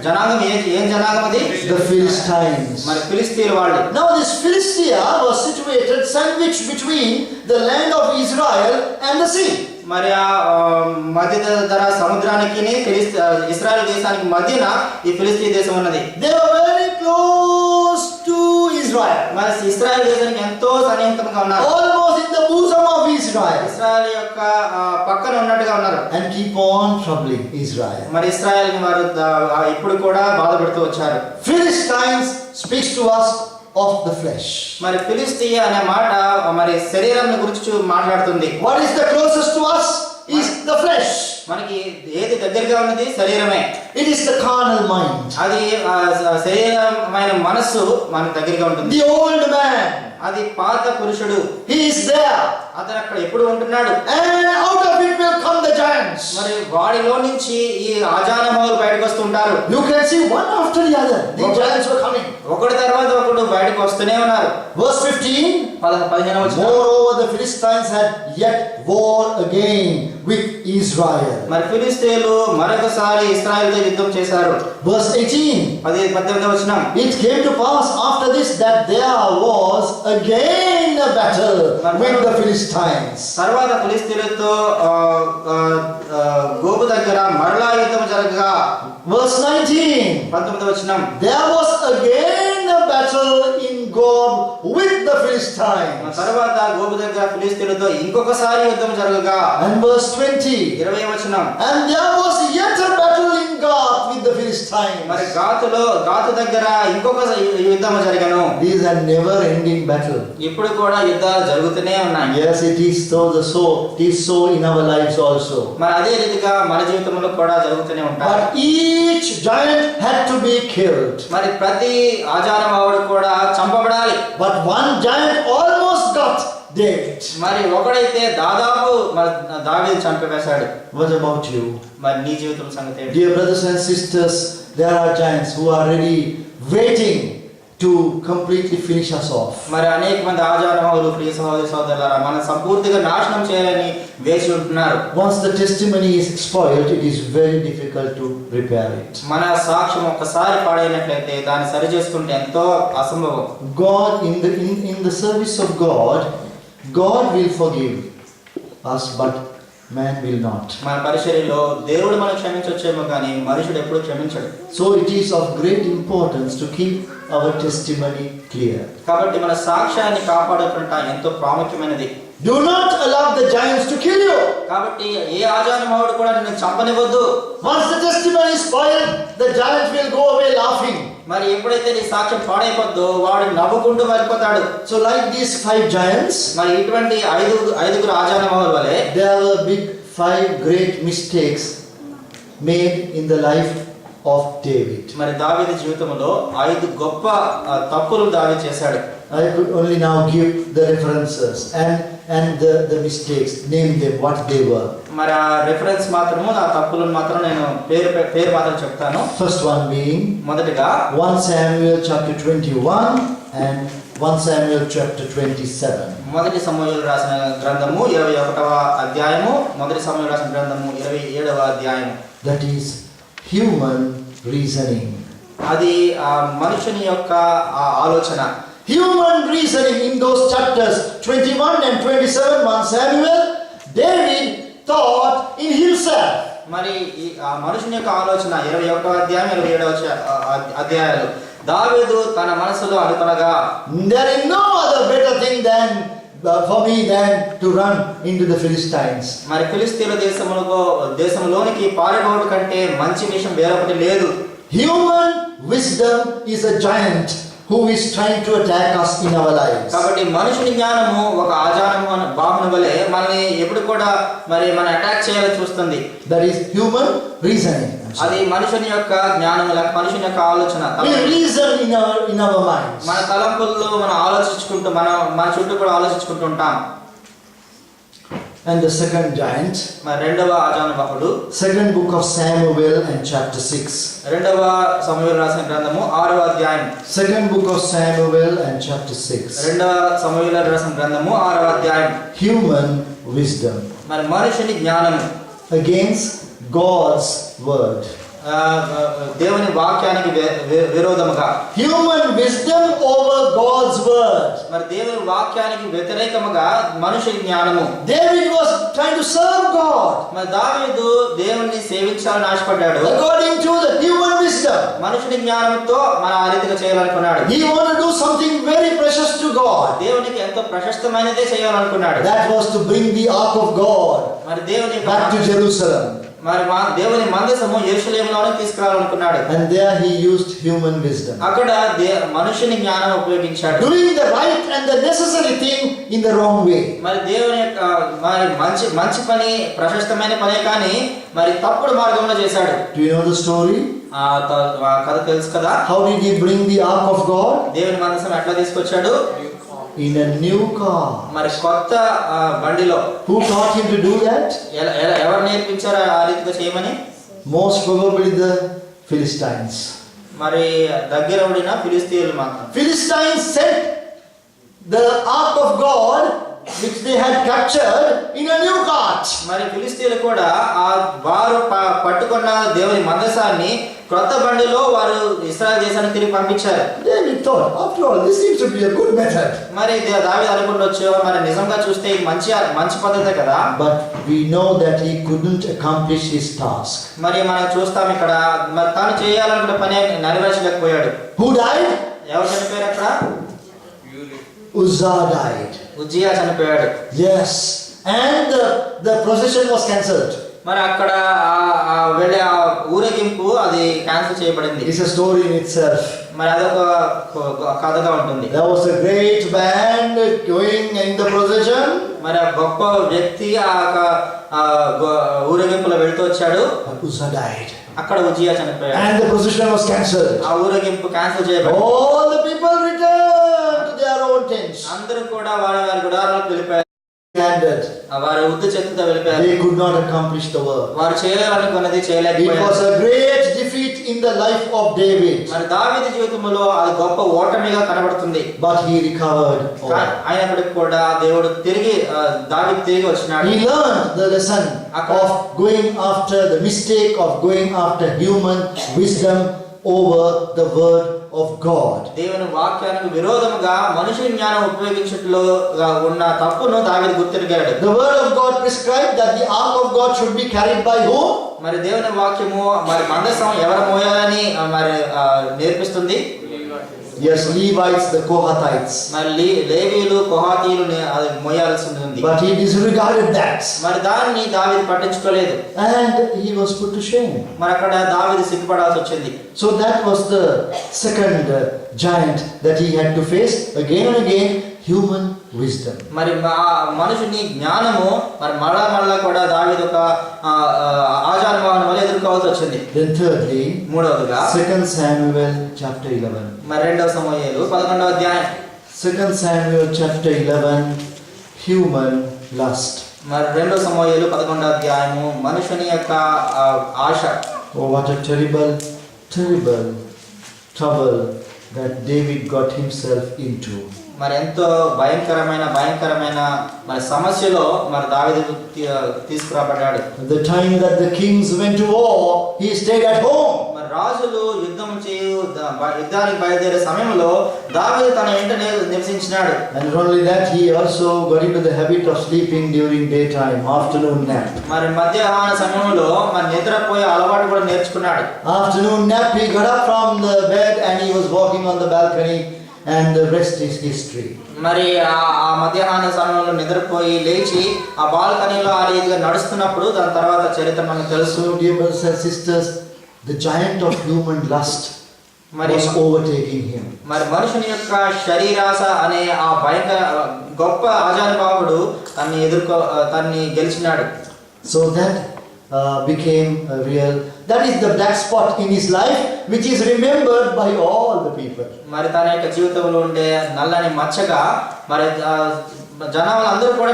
జనాంగం ఏం జనాంగం అది? The Philistines. మరి ఫిలిస్తీన్ల వాళ్ళు. Now this Philistia was situated sandwiched between the land of Israel and the sea. మరి ఆ మధ్య ధర సముద్రానికి ఇశ్రాయేల్ దేశానికి మధ్యన ఈ ఫిలిస్తీ దేశం ఉన్నది. They were very close to Israel. మరి ఇశ్రాయేల్ దేశానికి ఎంతో సన్నిహితంగా ఉన్నారు. Almost in the bosom of Israel. Israel యొక్క పక్కన ఉన్నట్టుగా ఉన్నారు. And keep on troubling Israel. మరి ఇశ్రాయేల్ ని వారు ఇప్పుడు కూడా బాధపడుతూ వచ్చారు. Philistines speaks to us of the flesh. మరి ఫిలిస్తీ అనే మాట మరి శరీరం గురించి మాట్లాడుతుంది. What is the closest to us is the flesh. మనకి ఏది దగ్గరగా ఉన్నది? శరీరమే. It is the carnal mind. అది శరీరమైన మనస్సు మన దగ్గరగా ఉంటుంది. The old man. అది పాత పురుషుడు. He is there. అతను అక్కడ ఎప్పుడు ఉంటున్నాడు. And out of it will come the giants. మరి వాడిలో నుంచి ఈ ఆజానవాహులు బయటకు వస్తుంటారు. You can see one after the other. The giants were coming. ఒకటి తర్వాత ఒకడు బయటకు వస్తూనే ఉన్నారు. Verse 15. 15వ వచనం. Moreover, the Philistines had yet war again with Israel. మరి ఫిలిస్తీన్లు మరొకసారి ఇశ్రాయేలుతో యుద్ధం చేశారు. Verse 18. 18వ వచనం. It came to pass after this that there was again a battle with the Philistines. తర్వాత ఫిలిస్తీన్లతో గోబు దగ్గర మరలా యుద్ధం జరగగా. Verse 19. 19వ వచనం. There was again a battle in Gob with the Philistines. తర్వాత గోబు దగ్గర ఫిలిస్తీన్లతో ఇంకొకసారి యుద్ధం జరగగా. And verse 20. 20వ వచనం. And there was yet a battle in Gath with the Philistines. మరి గాతు దగ్గర ఇంకొక యుద్ధం జరిగను. These are never ending battle. ఇప్పుడు కూడా యుద్ధాలు జరుగుతూనే ఉన్నాయి. Yes, it is so in our lives also. మరి అదే రీతిగా మన జీవితంలో కూడా జరుగుతూనే ఉంటాయి. But each giant had to be killed. మరి ప్రతి ఆజానవాహుడు కూడా చంపబడాలి. But one giant almost got David. మరి ఒకడైతే దాదాపు దావీదు చంపేశాడు. What about you? మరి నీ జీవితం సంగతి ఏంటి? Dear brothers and sisters, there are giants who are ready, waiting to completely finish us off. మరి అనేక మంది ఆజానవాహులు ప్రియ సహోదరి సహోదరులారా మన సంపూర్తిగా నాశనం చేయాలని వేచి ఉంటున్నారు. Once the testimony is spoiled, it is very difficult to repair it. మన సాక్ష్యం ఒక్కసారి పాడైనట్లయితే దాన్ని సరి చేసుకుంటే ఎంతో అసంభవం. God in the service of God will forgive us, but man will not. మన పరిచర్యలో దేవుడు మనం క్షమించొచ్చేమో కానీ మనుషుడు ఎప్పుడు క్షమించడు. So it is of great importance to keep our testimony clear. కాబట్టి మన సాక్ష్యాన్ని కాపాడుకుంటా ఎంతో ప్రాముఖ్యమైనది. Do not allow the giants to kill you. కాబట్టి ఏ ఆజానుభావుడు కూడా నిన్ను చంపనివ్వద్దు. Once the testimony is spoiled, the giant will go away laughing. మరి ఎప్పుడైతే నీ సాక్ష్యం పాడైపోద్దో వాడు నవ్వుకుంటూ వెళ్ళిపోతాడు. So like these 5 giants, మరి ఇటువంటి ఐదుగురు ఆజానుభావుల వలె there were 5 great mistakes made in the life of David. మరి దావీదు జీవితంలో 5 గొప్ప తప్పులు దావీదు చేశాడు. I could only now give the references and the mistakes, name them what they were. మరి ఆ రిఫరెన్స్ మాత్రము ఆ తప్పులను మాత్రం నేను పేరు మాత్రం చెప్తాను. First one being మొదటిగా 1 Samuel chapter 21 and 1 Samuel chapter 27. మొదటి సమూయేలు రాసిన గ్రంథము 21వ అధ్యాయము, మొదటి సమూయేలు రాసిన గ్రంథము 27వ అధ్యాయము. That is human reasoning. అది మనుషుని యొక్క ఆలోచన. Human reasoning in those chapters 21 and 27 1 Samuel, David thought in himself. మరి ఈ మనుషుని యొక్క ఆలోచన 21వ అధ్యాయం 27వ అధ్యాయాలు దావీదు తన మనసులో అనుకొనగా, There is no other better thing than for me than to run into the Philistines. మరి ఫిలిస్తీన్ల దేశంలోనికి పారిపోవడం కంటే మంచి విషయం వేరొకటి లేదు. Human wisdom is a giant who is trying to attack us in our lives. కాబట్టి మనుషుని జ్ఞానము ఒక బాహుని వలె మనల్ని ఎప్పుడు కూడా మరి మన అటాక్ చేయాలని చూస్తుంది. That is human reasoning. అది మనుషుని యొక్క జ్ఞానం లేక మనుషుని యొక్క ఆలోచన. We reason in our minds. మన తలంపుల్లో మనం ఆలోచించుకుంటూ మన చుట్టూ కూడా ఆలోచించుకుంటూ ఉంటాం. And the second giant, మరి రెండవ ఆజానుబాహుడు second book of Samuel and chapter 6. రెండవ సమూయేలు రాసిన గ్రంథము 6వ అధ్యాయం. Second book of Samuel and chapter 6. రెండవ సమూయేలు రాసిన గ్రంథము 6వ అధ్యాయం. Human wisdom మరి మనుషుని జ్ఞానం against God's word. దేవుని వాక్యానికి విరోధముగా. Human wisdom over God's word. మరి దేవుని వాక్యానికి వ్యతిరేకముగా మనుషుని జ్ఞానము. David was trying to serve God మరి దావీదు దేవుణ్ణి సేవించాలని ఆశపడ్డాడు. according to the human wisdom. మనుషుని జ్ఞానంతో మన ఆ రీతిగా చేయాలనుకున్నాడు. He wanted to do something very precious to God. దేవునికి ఎంతో ప్రశస్తమైనదే చేయాలనుకున్నాడు. That was to bring the ark of God మరి దేవుని back to Jerusalem. మరి దేవుని మందసము యెరూషలేములోకి తీసుకురావాలనుకున్నాడు. And there he used human wisdom. అక్కడ మనుషుని జ్ఞానం ఉపయోగించాడు. Doing the right and the necessary thing in the wrong way. మరి దేవుని యొక్క మరి మంచి పని ప్రశస్తమైన పనే కానీ మరి తప్పుడు మార్గంలో చేశాడు. Do you know the story? ఆ కథ తెలుసు కదా. How did he bring the ark of God? దేవుని మందసం ఎట్లా తీసుకొచ్చాడు? In a new car. మరి కొత్త బండిలో. Who taught him to do that? ఎవరు నేర్పించారు ఆ రీతిగా చేయమని? Most probably the Philistines. మరి దగ్గర ఉండిన ఫిలిస్తీయులు మాత్రం. Philistines sent the ark of God which they had captured in a new cart. మరి ఫిలిస్తీయులు కూడా వారు పట్టుకున్న దేవుని మందసాన్ని క్రొత్త బండిలో వారు ఇశ్రాయేలు దేశానికి తిరిగి పంపించారు. David thought, after all, this seems to be a good method. మరి దావీదు అనుకుంటొచ్చు మరి నిజంగా చూస్తే ఇది మంచి పద్ధతే కదా. But we know that he couldn't accomplish his task. మరి మనం చూస్తాం ఇక్కడ మరి తాను చేయాలనుకున్న పని నెరవేర్చలేకపోయాడు. Who died? ఎవరు చనిపోయారు అక్కడ? Uzzah died. ఉజ్జియా చనిపోయాడు. Yes. And the procession was cancelled. మరి అక్కడ వెళ్ళే ఆ ఊరేగింపు అది క్యాన్సిల్ చేయబడింది. It's a story in itself. మరి అదొక కథగా ఉంటుంది. There was a great band going in the procession. మరి ఆ గొప్ప వ్యక్తి ఊరేగింపులో వెళ్తూ వచ్చాడు. Uzzah died. అక్కడ ఉజ్జియా చనిపోయాడు. And the procession was cancelled. ఆ ఊరేగింపు క్యాన్సిల్ చేయబడింది. All the people returned to their own tents. అందరూ కూడా వారి గుడారాలకు వెళ్ళిపోయారు. వారు ఉద్దు చేతితో వెళ్ళిపోయారు. They could not accomplish the work. వారు చేయాలనుకున్నది It చేయలేకపోయారు. was a great defeat in the life of David. మరి దావీదు జీవితంలో అది గొప్ప ఓటమిగా కనబడుతుంది. But he recovered all. అయినప్పటికీ కూడా దేవుడు దావీదు తిరిగి వచ్చినాడు. He learned the lesson of going after the mistake of going after human wisdom over the word of God. దేవుని వాక్యానికి విరోధముగా మనుషుని జ్ఞానం ఉపయోగించట్లుగా ఉన్న తప్పును దావీదు గుర్తిరిగాడు. The word of God prescribed that the ark of God should be carried by whom? మరి దేవుని వాక్యము మరి మందసం ఎవరు మోయాలని మరి నేర్పిస్తుంది. Yes, Levites, the Kohathites. మరి లేవీయులు కొహాతీయులు అది మోయాల్సి ఉంది. But he disregarded that. మరి దాన్ని దావీదు పట్టించుకోలేదు. And he was put to shame. మరి అక్కడ దావీదు సిగ్గుపడాల్సి వచ్చింది. So that was the second giant that he had to face again and again, human wisdom. మరి మనుషుని జ్ఞానము మరి మళ్ళా కూడా దావీదు ఒక ఆజానుభావం వల్ల ఎదుర్కోవాల్సి వచ్చింది. Then thirdly, మూడవదిగా 2 Samuel chapter 11. మరి 2 సమూయేలు 11వ అధ్యాయం. 2 Samuel chapter 11, human lust. మరి 2 సమూయేలు 11వ అధ్యాయము మనుషుని యొక్క ఆశ. Oh, what a terrible trouble that David got himself into. మరి ఎంతో భయంకరమైన మరి సమస్యలో మరి దావీదు తీసుకురాబడ్డాడు. At the time that the kings went to war, he stayed at home. మరి రాజులు యుద్ధానికి బయలుదేరే సమయంలో దావీదు తన ఇంట నివసించినాడు. And not only that, he also got into the habit of sleeping during daytime, afternoon nap. మరి మధ్యాహ్న సమయంలో మరి నిద్రపోయే అలవాటు కూడా నేర్చుకున్నాడు. Afternoon nap, he got up from the bed and he was walking on the balcony, and the rest is history. మరి ఆ మధ్యాహ్న సమయంలో నిద్రపోయి లేచి ఆ బాల్కనీలో ఆ రీతిగా నడుస్తున్నప్పుడు దాని తర్వాత చరిత్ర మనకు తెలుసు. So, dear brothers and sisters, the giant of human lust was overtaking him. మరి మనుషుని యొక్క శరీరాశ అనే ఆ భయంకర గొప్ప ఆజానుభావుడు తన్ని గెలిచినాడు. So that became real. That is the black spot in his life, which is remembered by all the people. మరి తన యొక్క జీవితంలో ఉండే నల్లని మచ్చగా మరి జనాలందరూ కూడా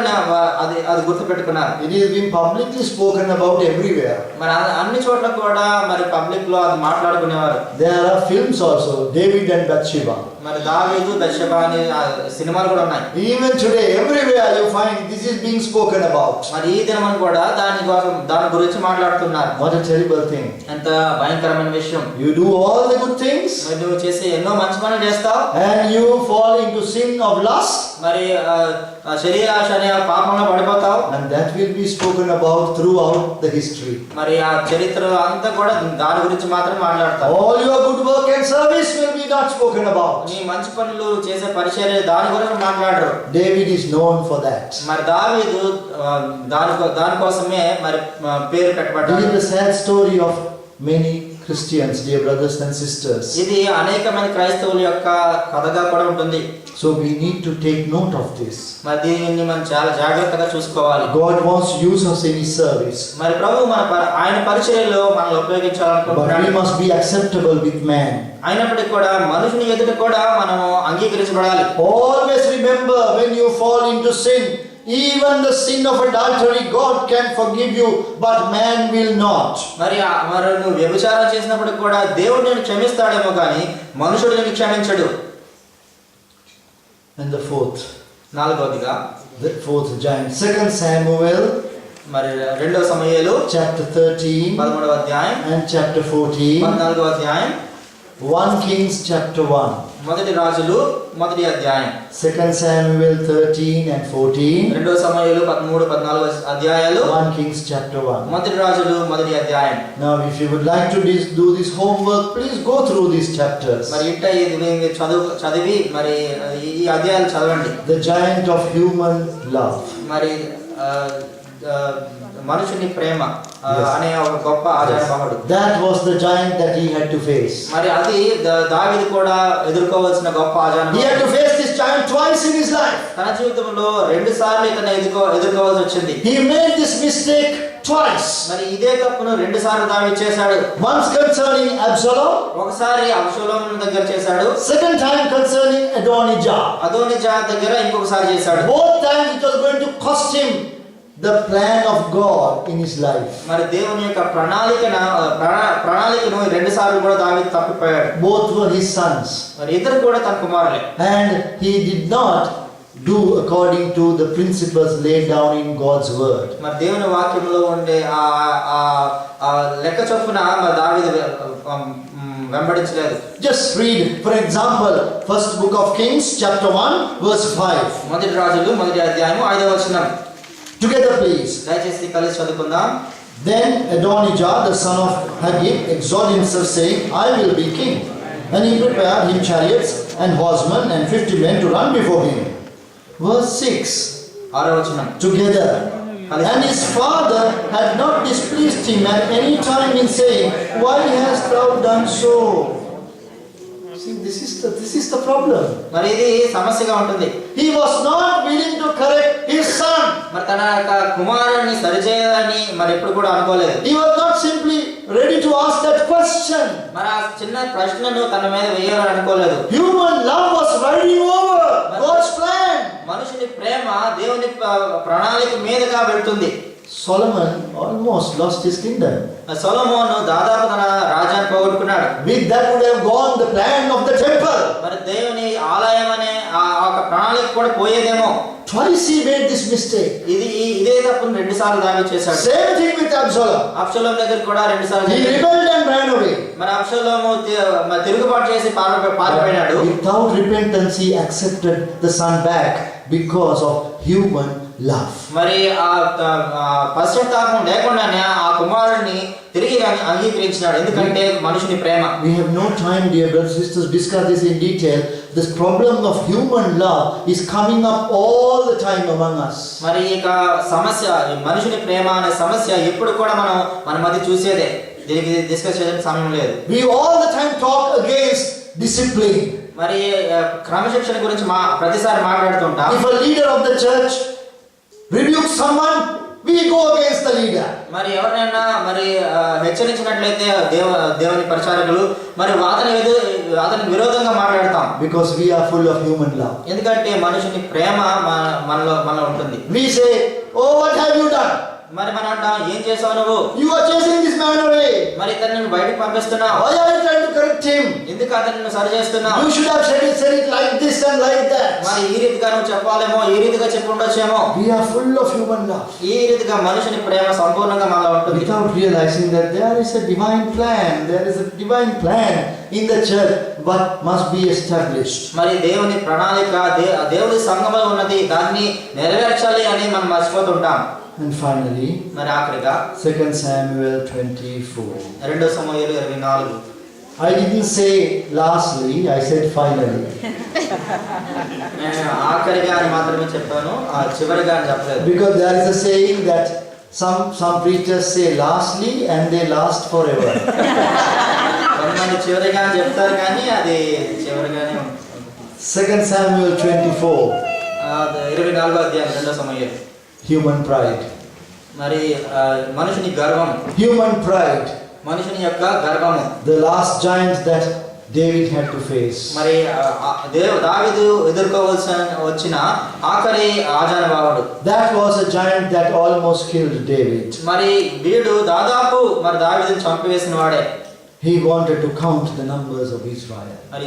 అది గుర్తు పెట్టుకున్నారు. It is being publicly spoken about everywhere. మరి అన్ని చోట్ల కూడా మరి పబ్లిక్ లో అది మాట్లాడుకునేవారు. There are films also, David and Bathsheba. మరి దావీదు బత్షెబా అనే సినిమాలు కూడా ఉన్నాయి. Even today, everywhere you find this is being spoken about. మరి ఈ దినం కూడా దాని గురించి మాట్లాడుతున్నారు. What a terrible thing. ఎంత భయంకరమైన విషయం. You do all the good things, మరి నువ్వు చేసే ఎన్నో మంచి పనులు చేస్తావు, and you fall into sin of lust, మరి శరీరాశ అనే పాపంలో పడిపోతావు, and that will be spoken about throughout the history. మరి ఆ చరిత్రలో అంతా కూడా దాని గురించి మాత్రమే మాట్లాడతావు. All your good work and service will be not spoken about. నీ మంచి పనులు చేసే పరిచర్య దాని గురించి మాట్లాడరు. David is known for that. మరి దావీదు దానికోసమే మరి పేరు పెట్టబడ్డాడు. This is the sad story of many Christians, dear brothers and sisters. ఇది అనేకమైన క్రైస్తవుల యొక్క కథగా కూడా ఉంటుంది. So we need to take note of this. మరి దీనిని మనం చాలా జాగ్రత్తగా చూసుకోవాలి. God wants to use us in His service, మరి ప్రభు ఆయన పరిచర్యలో మనల్ని but ఉపయోగించాలనుకుంటున్నాడు. we must be acceptable with man. అయినప్పటికీ కూడా మనుషుని ఎదుట కూడా మనము అంగీకరించబడాలి. Always remember, when you fall into sin, even the sin of adultery, God can forgive you, but man will not. మరి నువ్వు వ్యభిచారం చేసినప్పుడు కూడా దేవుడు నిన్ను క్షమిస్తాడేమో కానీ మనుషుడు నిన్ను క్షమించడు. And the fourth giant, 2 Samuel మరి 2 సమూయేలు chapter 13 13వ అధ్యాయం and chapter 14, 14వ అధ్యాయం, 1 Kings chapter 1. మొదటి రాజులు మొదటి అధ్యాయం, 2 Samuel 13 and 14, 2 సమూయేలు 13 14 అధ్యాయాలు, 1 Kings chapter 1. మొదటి రాజులు మొదటి అధ్యాయం. Now if you would like to do this homework, please go through these chapters. మరి ఇట్ట ఇది మీరు చదివి మరి ఈ అధ్యాయాలు చదవండి. The giant of human love. మరి మనుషుని ప్రేమ అనే ఒక గొప్ప ఆజానుభావుడు. That was the giant that he had to face. మరి అది దావీదు కూడా ఎదుర్కోవాల్సిన గొప్ప He ఆజానుభావుడు. had to face this giant twice in his life. తన జీవితంలో 2 సార్లు ఇతను ఎదుర్కోవాల్సి వచ్చింది. He made this mistake twice. మరి ఇదే తప్పును 2 సార్లు దావీదు చేశాడు. Once concerning Absalom, ఒకసారి అబ్షాలోము దగ్గర చేశాడు, second time concerning Adonijah. అదోనిజా దగ్గర ఇంకొకసారి చేశాడు. Both times it was going to cost him the plan of God in his life. మరి దేవుని యొక్క ప్రణాళికను 2 సార్లు కూడా దావీదు తప్పిపోయాడు. Both were his sons, మరి ఇద్దరు కూడా తన కుమారులే. and he did not do according to the principles laid down in God's word. మరి దేవుని వాక్యంలో ఉండే ఆ ఆ ఆ లెక్క చొప్పున మరి దావీదు వెంబడించలేదు. Just read, for example, first book of Kings, chapter 1, verse 5. మొదటి రాజులు 1వ అధ్యాయము 5వ వచనం. Together, please. దయచేసి కలిసి చదువుకుందాం. Then Adonijah, the son of Haggith, exalted himself, saying, I will be king. And he prepared him chariots and horsemen and 50 men to run before him. Verse 6. 6వ వచనం. Together. And his father had not displeased him at any time in saying, Why hast thou done so? See, this is the problem. మరి ఇది సమస్యగా ఉంటుంది. He was not willing to correct his son. మరి తన యొక్క కుమారుని సరిచేయాలని మరి ఎప్పుడు కూడా అనుకోలేదు. He was not simply ready to ask that question. మరి ఆ చిన్న ప్రశ్నను తన మీద వేయాలని అనుకోలేదు. Human love was riding over God's plan. మనుషుని ప్రేమ దేవుని ప్రణాళిక మీదుగా వెళ్తుంది. Solomon almost lost his kingdom. సొలొమోను దాదాపు తన రాజ్యాన్ని పోగొట్టుకున్నాడు. With that would have gone the plan of the temple. మరి దేవుని ఆలయం అనే ఆ ఒక ప్రణాళిక కూడా పోయేదేమో. Twice he made this mistake. ఇదే తప్పును 2 సార్లు దావీదు చేశాడు. Same thing with Absalom. అబ్షలోము దగ్గర కూడా 2 సార్లు He చేశాడు. rebelled and ran away. మరి అబ్షలోము తిరుగుబాటు చేసి పారిపోయాడు. Without repentance he accepted the son back because of human love. మరి ఆ పశ్చాత్తాపం లేకుండానే ఆ కుమారుడిని తిరిగి అంగీకరించినాడు. ఎందుకంటే మనుషుని ప్రేమ. We have no time, dear brothers and sisters, to discuss this in detail. This problem of human love is coming up all the time among us. మరి ఇక సమస్య మనుషుని ప్రేమ అనే సమస్య ఎప్పుడు కూడా మన మధ్య చూసేదే. దీనికి డిస్కస్ చేయడానికి సమయం లేదు. We all the time talk against discipline. మరి క్రమశిక్షణ గురించి ప్రతిసారి మాట్లాడుతుంటాం. If a leader of the church rebukes someone, we go against the leader. మరి ఎవరినైనా మరి హెచ్చరించినట్లయితే దేవుని పరిచారకులు మరి అతనికి విరోధంగా మాట్లాడతాం. Because we are full of human love. ఎందుకంటే మనుషుని ప్రేమ మనలో ఉంటుంది. We say, oh, what have you done? మరి మనం అంటాం, ఏం చేసావు నువ్వు? You are chasing this man away. మరి ఇతన్ని బయటకు పంపిస్తున్నావు. Why are you trying to correct him? ఎందుకు అతన్ని సరి చేస్తున్నావు? You should have said it like this and like that. మరి ఈ రీతిగా నువ్వు చెప్పాలేమో, ఈ రీతిగా చెప్పి ఉండొచ్చేమో. We are full of human love. ఈ రీతిగా మనుషుని ప్రేమ సంపూర్ణంగా మనలో ఉంటుంది. Without realizing that there is a divine plan. There is a divine plan in the church what must be established. మరి దేవుని ప్రణాళిక దేవుని సంఘంలో ఉన్నది, దాన్ని నెరవేర్చాలి అని మనం మర్చిపోతుంటాం. And finally, మరి ఆఖరిగా 2 Samuel 24. 2 Samuel 24. I didn't say lastly, I said finally. నేను ఆఖరిగా అని మాత్రమే చెప్పాను, చివరిగా అని చెప్పలేదు. Because there is a saying that some preachers say lastly and they last forever. కొంతమంది చివరిగా అని చెప్తారు కానీ అది చివరిగానే ఉంటుంది. 2 Samuel 24. 24వ అధ్యాయం 2 సమూయేలు. Human pride. మరి మనుషుని గర్వం. Human pride. మనుషుని యొక్క గర్వము. The last giant that David had to face. మరి దావీదు వచ్చిన ఆఖరి ఆజానుభావుడు. That was a giant that almost killed David. మరి వీడు దాదాపు మరి దావీదుని చంపివేసిన వాడే. He wanted to count the numbers of Israel. మరి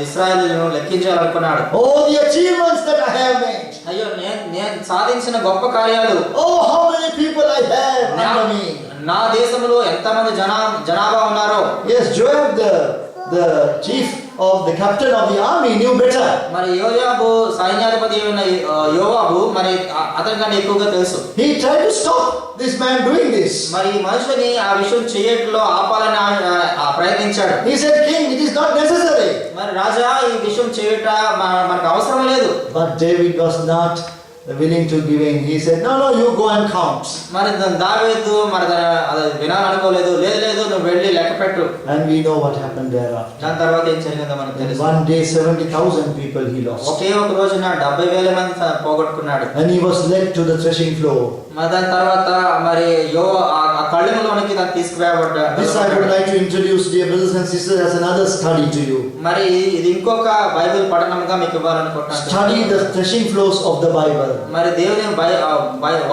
ఇశ్రాయేలును లెక్కించాలనుకున్నాడు. Oh, the achievements that I have made. అయ్యో నేను సాధించిన గొప్ప కార్యాలు. Oh, how many people I have under me. నా దేశంలో ఎంతమంది జనాభా ఉన్నారో. Yes, Joab, the chief of the captain of the army, knew better. మరి యోవాబు సైన్యాధిపతి అయిన యోవాబు మరి అతనికన్నా ఎక్కువగా తెలుసు. He tried to stop this man doing this. మరి మనుషుని ఆ విషయం చేయట్లో ఆపాలని ప్రయత్నించాడు. He said, King, it is not necessary. మరి రాజా, ఈ విషయం చేయట మనకు అవసరం లేదు. But David was not willing to give in. He said, no, you go and count. మరి దావీదు మరి అది వినాలనుకోలేదు. లేదు నువ్వు వెళ్ళి లెక్క పెట్టు. And we know what happened thereafter. దాని తర్వాత ఏం జరిగిందో మనకు In తెలుసు. one day 70,000 people he lost. ఒకే ఒక రోజున 70,000 మంది పోగొట్టుకున్నాడు. And he was led to the threshing floor మరి దాని తర్వాత మరి ఆ కళ్ళెములోనికి దాన్ని తీసుకువేయబడ్డాడు. This I would like to introduce, dear brothers and sisters, as another study to you. మరి ఇది ఇంకొక బైబిల్ పఠనంగా మీకు ఇవ్వాలనుకుంటున్నాను. Study the threshing floors of the Bible. మరి దేవుని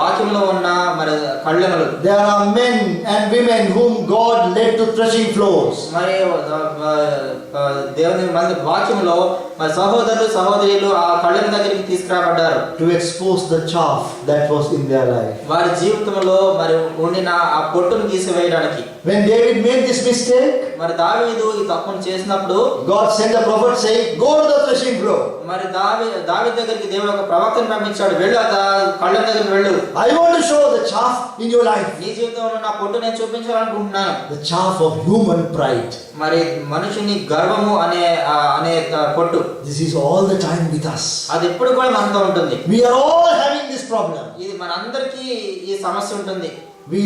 వాక్యంలో ఉన్న మరి కళ్ళెములు. There are men and women whom God led to threshing floors. మరి దేవుని వాక్యంలో మరి సహోదరులు సహోదరులు ఆ కళ్ళెం దగ్గరికి తీసుకురాబడ్డారు. To expose the chaff that was in their life. వారి జీవితంలో మరి ఉండిన ఆ పొట్టును తీసివేయడానికి. When David made this mistake, మరి దావీదు ఈ తప్పును చేసినప్పుడు God sent a prophet saying, go to the threshing floor. మరి దావీదు దగ్గరికి దేవుడు ఒక ప్రవక్తను పంపించాడు. వెళ్ళు ఆ కళ్ళెం దగ్గరికి వెళ్ళు. I want to show the chaff in your life. నీ జీవితంలో నా పొట్టు నేను చూపించాలనుకుంటున్నాను. The chaff of human pride. మరి మనుషుని గర్వము అనే పొట్టు. This is all the time with us. అది ఎప్పుడు కూడా మనతో ఉంటుంది. We are all having this problem. ఇది మనందరికీ ఈ సమస్య ఉంటుంది. We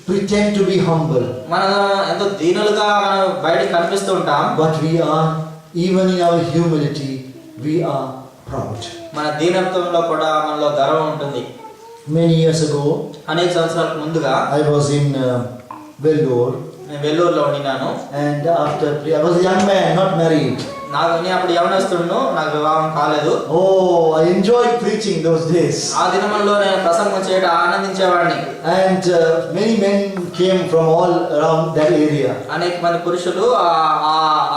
pretend to be humble, మనం ఎంతో దీనులుగా మనం బయట కనిపిస్తూ ఉంటాం. but we are, even in our humility, we are proud. మన దీనత్వంలో కూడా మనలో గర్వం ఉంటుంది. Many years ago, అనేక సంవత్సరాలకు ముందుగా I was in Vellore, నేను వెల్లూరులో ఉండినాను. and I was a young man, not married. నేను అప్పుడు యవనస్తుడును, నాకు వివాహం కాలేదు. Oh, I enjoyed preaching those days. ఆ దినముల్లో నేను ప్రసంగం చేయడం ఆనందించేవాడిని. And many men came from all around that area. అనేక మంది పురుషులు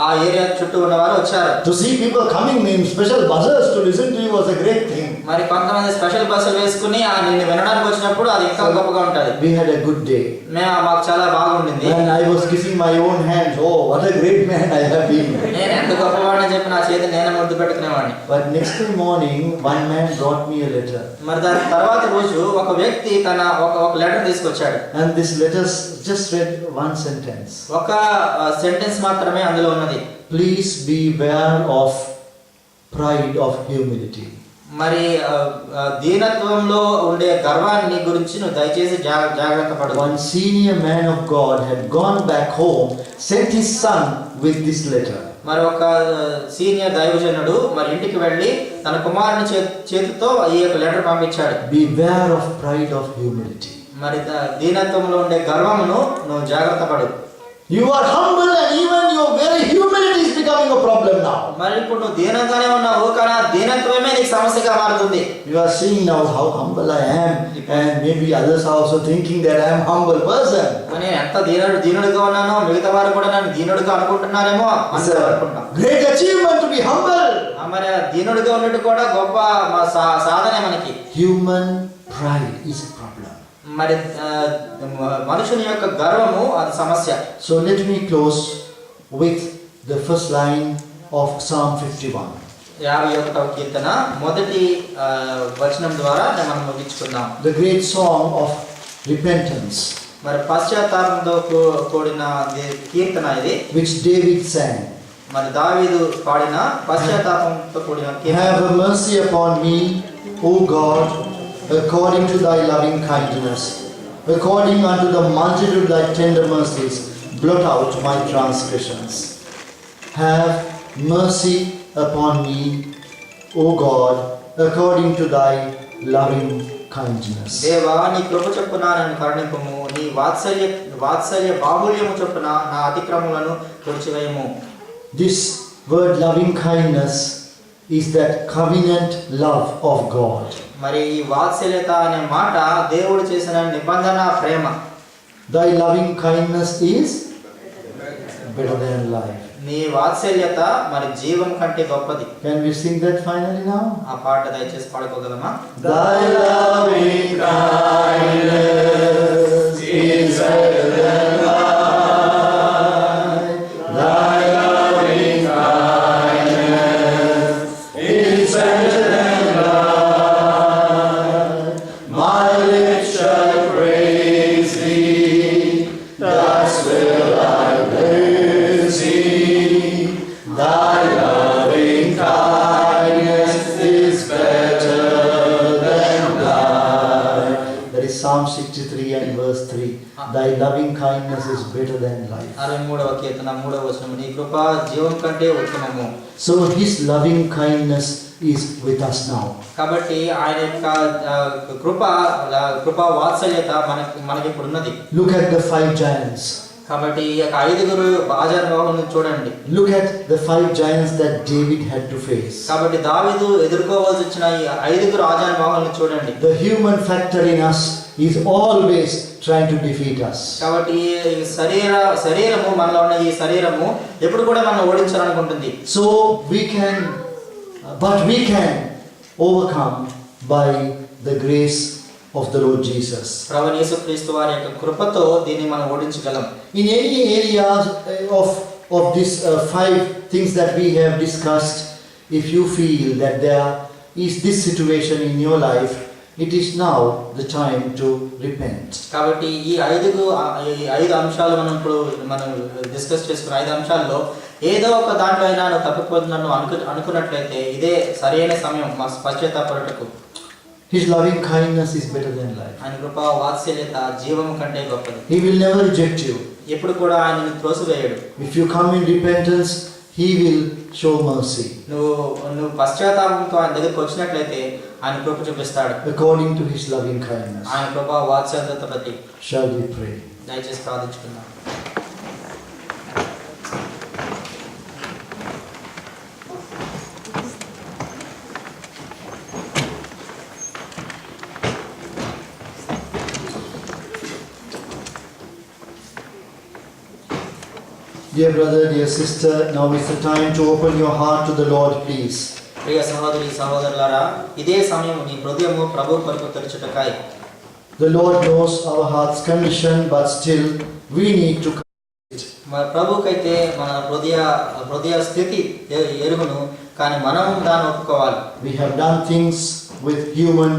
ఆ ఏరియా చుట్టూ ఉన్నవారు వచ్చారు. To see people coming in special buses to listen to you was a great thing. మరి కొంతమంది స్పెషల్ బస్సులు వేసుకుని నిన్ను వినడానికి వచ్చినప్పుడు అది ఇంకా గొప్పగా ఉంటది. We had a good day. మాకు చాలా బాగుండింది. And I was kissing my own hands. Oh, what a great man I have been. నేను ఎంత గొప్పవాడిని చెప్పి నా చేతి నేనే ముద్దు పెట్టుకునేవాడిని. But next morning, one man brought me a letter. మరి దాని తర్వాత రోజు ఒక వ్యక్తి తన ఒక లెటర్ తీసుకొచ్చాడు. And this letter just read one sentence. ఒక సెంటెన్స్ మాత్రమే అందులో ఉన్నది. Please beware of pride of humility. మరి దీనత్వంలో ఉండే గర్వాన్ని గురించి నువ్వు దయచేసి జాగ్రత్త పడు. One senior man of God had gone back home, sent his son with this letter. మరి ఒక సీనియర్ దైవజనుడు మరి ఇంటికి వెళ్ళి తన కుమారుని చేతితో ఈ యొక్క లెటర్ పంపించాడు. Beware of pride of humility. మరి దీనత్వంలో ఉండే గర్వమును నువ్వు జాగ్రత్త పడు. You are humble and even your very humility is becoming a problem now. మరి ఇప్పుడు నువ్వు దీనంగానే ఉన్నావు, కానీ ఆ దీనత్వమే నీకు సమస్యగా మారుతుంది. You are seeing now how humble I am, and maybe others are also thinking that I am a humble person. నేను ఎంత దీనుడిగా ఉన్నానో మిగతా వారు కూడా నన్ను దీనుడిగా అనుకుంటున్నారేమో అనుకుంటాం. Great achievement to be humble. మరి దీనుడిగా ఉన్నట్టు కూడా గొప్ప సాధనే మనకి. Human pride is a problem. మరి మనుషుని యొక్క గర్వము అది సమస్య. So let me close with the first line of Psalm 51. 51వ కీర్తన మొదటి వచనం ద్వారా మనం ముగించుకుందాం. The great song of repentance, మరి పశ్చాత్తాపంతో కూడిన కీర్తన ఇది, which David sang. మరి దావీదు పాడిన పశ్చాత్తాపంతో కూడిన కీర్తన. Have mercy upon me, O God, according to thy loving kindness, according unto the multitude of thy tender mercies, blot out my transgressions. Have mercy upon me, O God, according to thy loving kindness. దేవా నీ కృప చొప్పున నన్ను కరుణింపుము, నీ వాత్సల్య బాహుల్యము చొప్పున నా అతిక్రమములను తుడిచివేయము. This word loving kindness is that covenant love of God. మరి ఈ వాత్సల్యత అనే మాట దేవుడు చేసిన నిబంధన ప్రేమ. Thy loving kindness is better than life. నీ వాత్సల్యత మరి జీవం కంటే గొప్పది. Can we sing that finally now? ఆ పాట దయచేసి పాడుకోగలమా? Thy loving kindness is better than life. Thy loving kindness is better than life. My lips shall praise thee, thus will I praise thee. Thy loving kindness is better than life. That is Psalm 63 and verse 3. Thy loving kindness is better than life. 63వ కీర్తన 3వ వచనం, నీ కృప జీవం కంటే ఉత్తమము. So his loving kindness is with us now. కాబట్టి ఆయన యొక్క కృప వాత్సల్యత మనకి ఇప్పుడు ఉన్నది. Look at the 5 giants. కాబట్టి ఈ యొక్క 5 ఆజానుబాహులను చూడండి. Look at the 5 giants that David had to face. కాబట్టి దావీదు ఎదుర్కోవాల్సి వచ్చిన ఈ 5 ఆజానుబాహులను చూడండి. The human factor in us is always trying to defeat us. కాబట్టి ఈ శరీరము మనలో ఉన్న ఈ శరీరము ఎప్పుడు కూడా మనం ఓడించాలనుకుంటుంది. So we can overcome by the grace of the Lord Jesus. ప్రభువైన యేసుక్రీస్తు వారి యొక్క కృపతో దీన్ని మనం ఓడించగలం. In any areas of this 5 things that we have discussed, if you feel that there is this situation in your life, it is now the time to repent. కాబట్టి ఈ 5 అంశాలు మనం డిస్కస్ చేసుకున్న 5 అంశాల్లో ఏదో ఒక దాంట్లో అయినా నువ్వు తప్పిపోతున్నాను అనుకున్నట్లయితే ఇదే సరైన సమయం పశ్చాత్తాపడుటకు. His loving kindness is better than life. ఆయన కృప వాత్సల్యత జీవము కంటే గొప్పది. He will never reject you. ఎప్పుడు కూడా ఆయన నిన్ను త్రోసివేయడు. If you come in repentance, He will show mercy. నువ్వు పశ్చాత్తాపంతో ఆయన దగ్గరికి వచ్చినట్లయితే ఆయన కృప చూపిస్తాడు. According to His loving kindness. ఆయన కృప వాత్సల్యత బట్టి. Shall we pray? దయచేసి ప్రార్థించుకుందాం. Dear brother, dear sister, now is the time to open your heart to the Lord, please. ప్రియ సహోదరి సహోదరులారా, ఇదే సమయం నీ హృదయము ప్రభువు కొరకు తెరచుటకై. The Lord knows our heart's condition, but still we need to correct it. మన ప్రభువుకైతే మన హృదయ స్థితి ఎరుగును, కానీ మనం దాన్ని ఒప్పుకోవాలి. We have done things with human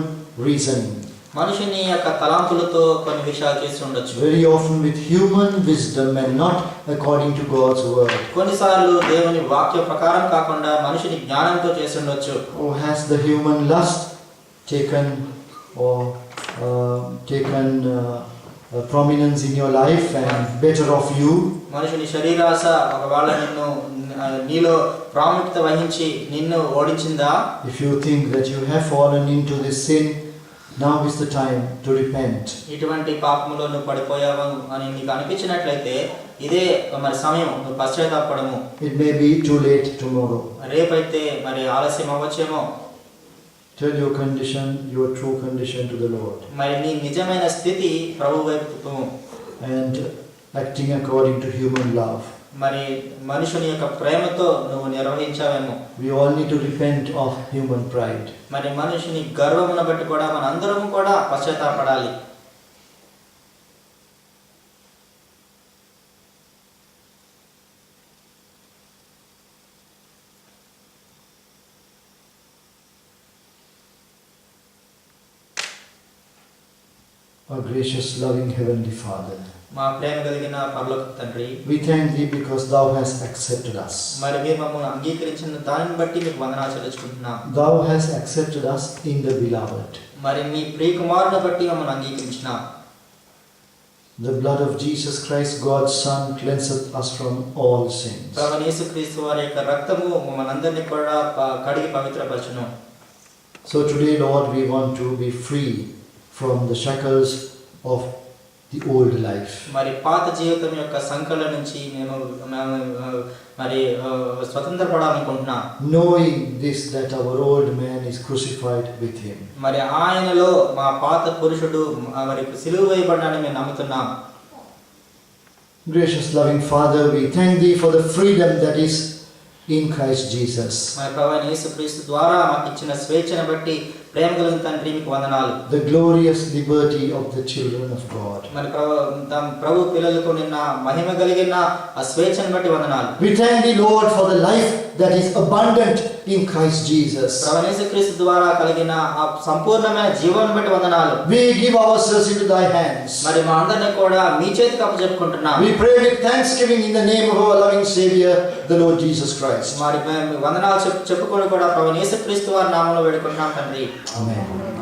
reasoning. మనుషుని యొక్క తలంపులతో కొన్ని విషయాలు చేసి ఉండొచ్చు. Very often with human wisdom and not according to God's word. కొన్నిసార్లు దేవుని వాక్య ప్రకారం కాకుండా మనుషుని జ్ఞానంతో చేసి ఉండొచ్చు. Or has the human lust taken prominence in your life and better off you? మనుషుని శరీరాశ ఒకవేళ నీలో ప్రాముఖ్యత వహించి నిన్ను ఓడించిందా? If you think that you have fallen into this sin, now is the time to repent. ఇటువంటి పాపములో నువ్వు పడిపోయావు అని నీకు అనిపించినట్లయితే ఇదే మరి సమయం, నువ్వు పశ్చాత్తాపడము. It may be too late tomorrow. రేపైతే మరి ఆలస్యం అవ్వచ్చేమో. Tell your condition, your true condition to the Lord. మరి నీ నిజమైన స్థితి ప్రభువు వైపు తిప్పుము. And acting according to human love. మరి మనుషుని యొక్క ప్రేమతో నువ్వు నిర్వహించావేమో. We all need to repent of human pride. మరి మనుషుని గర్వమును బట్టి కూడా మనందరం కూడా పశ్చాత్తాపడాలి. Our gracious, loving Heavenly Father, మా ప్రేమ కలిగిన పరలోక తండ్రి, we thank Thee because Thou hast accepted us. మరి మీరు మమ్మల్ని అంగీకరించిన దానిని బట్టి మీకు వందనాలు చెల్లించుకుంటున్నాం. Thou hast accepted us in the Beloved. మరి నీ ప్రియ కుమారుని బట్టి మమ్మల్ని అంగీకరించినాం. The blood of Jesus Christ, God's Son, cleanseth us from all sins. ప్రభువైన యేసుక్రీస్తు వారి యొక్క రక్తము మనందరినీ కూడా కడిగి పవిత్రపరచును. So today, Lord, we want to be free from the shackles of the old life. మరి పాత జీవితం యొక్క సంకల నుంచి మేము మరి స్వతంత్రపడాలనుకుంటున్నాం. Knowing this, that our old man is crucified with Him. మరి ఆయనలో మా పాత పురుషుడు మరి సిలువ వేయబడ్డాడని మేము నమ్ముతున్నాం. Gracious, loving Father, we thank Thee for the freedom that is in Christ Jesus. మరి ప్రభువైన యేసుక్రీస్తు ద్వారా మాకు ఇచ్చిన స్వేచ్ఛను బట్టి ప్రేమ కలిగిన తండ్రి మీకు వందనాలు. The glorious liberty of the children of God. మరి ప్రభు పిల్లలకు నిన్న మహిమ కలిగిన ఆ స్వేచ్ఛను బట్టి వందనాలు. We thank Thee, Lord, for the life that is abundant in Christ Jesus. ప్రభువైన యేసుక్రీస్తు ద్వారా కలిగిన ఆ సంపూర్ణమైన జీవాన్ని బట్టి వందనాలు. We give ourselves into Thy hands. మరి మా అందరినీ కూడా మీ చేతికి అప్పచెప్పుకుంటున్నాం. We pray with thanksgiving in the name of our loving Savior, the Lord Jesus Christ. మరి వందనాలు చెప్పుకొని కూడా ప్రభువైన యేసుక్రీస్తు వారి నామములో వేడుకుంటున్నాం తండ్రి. Amen.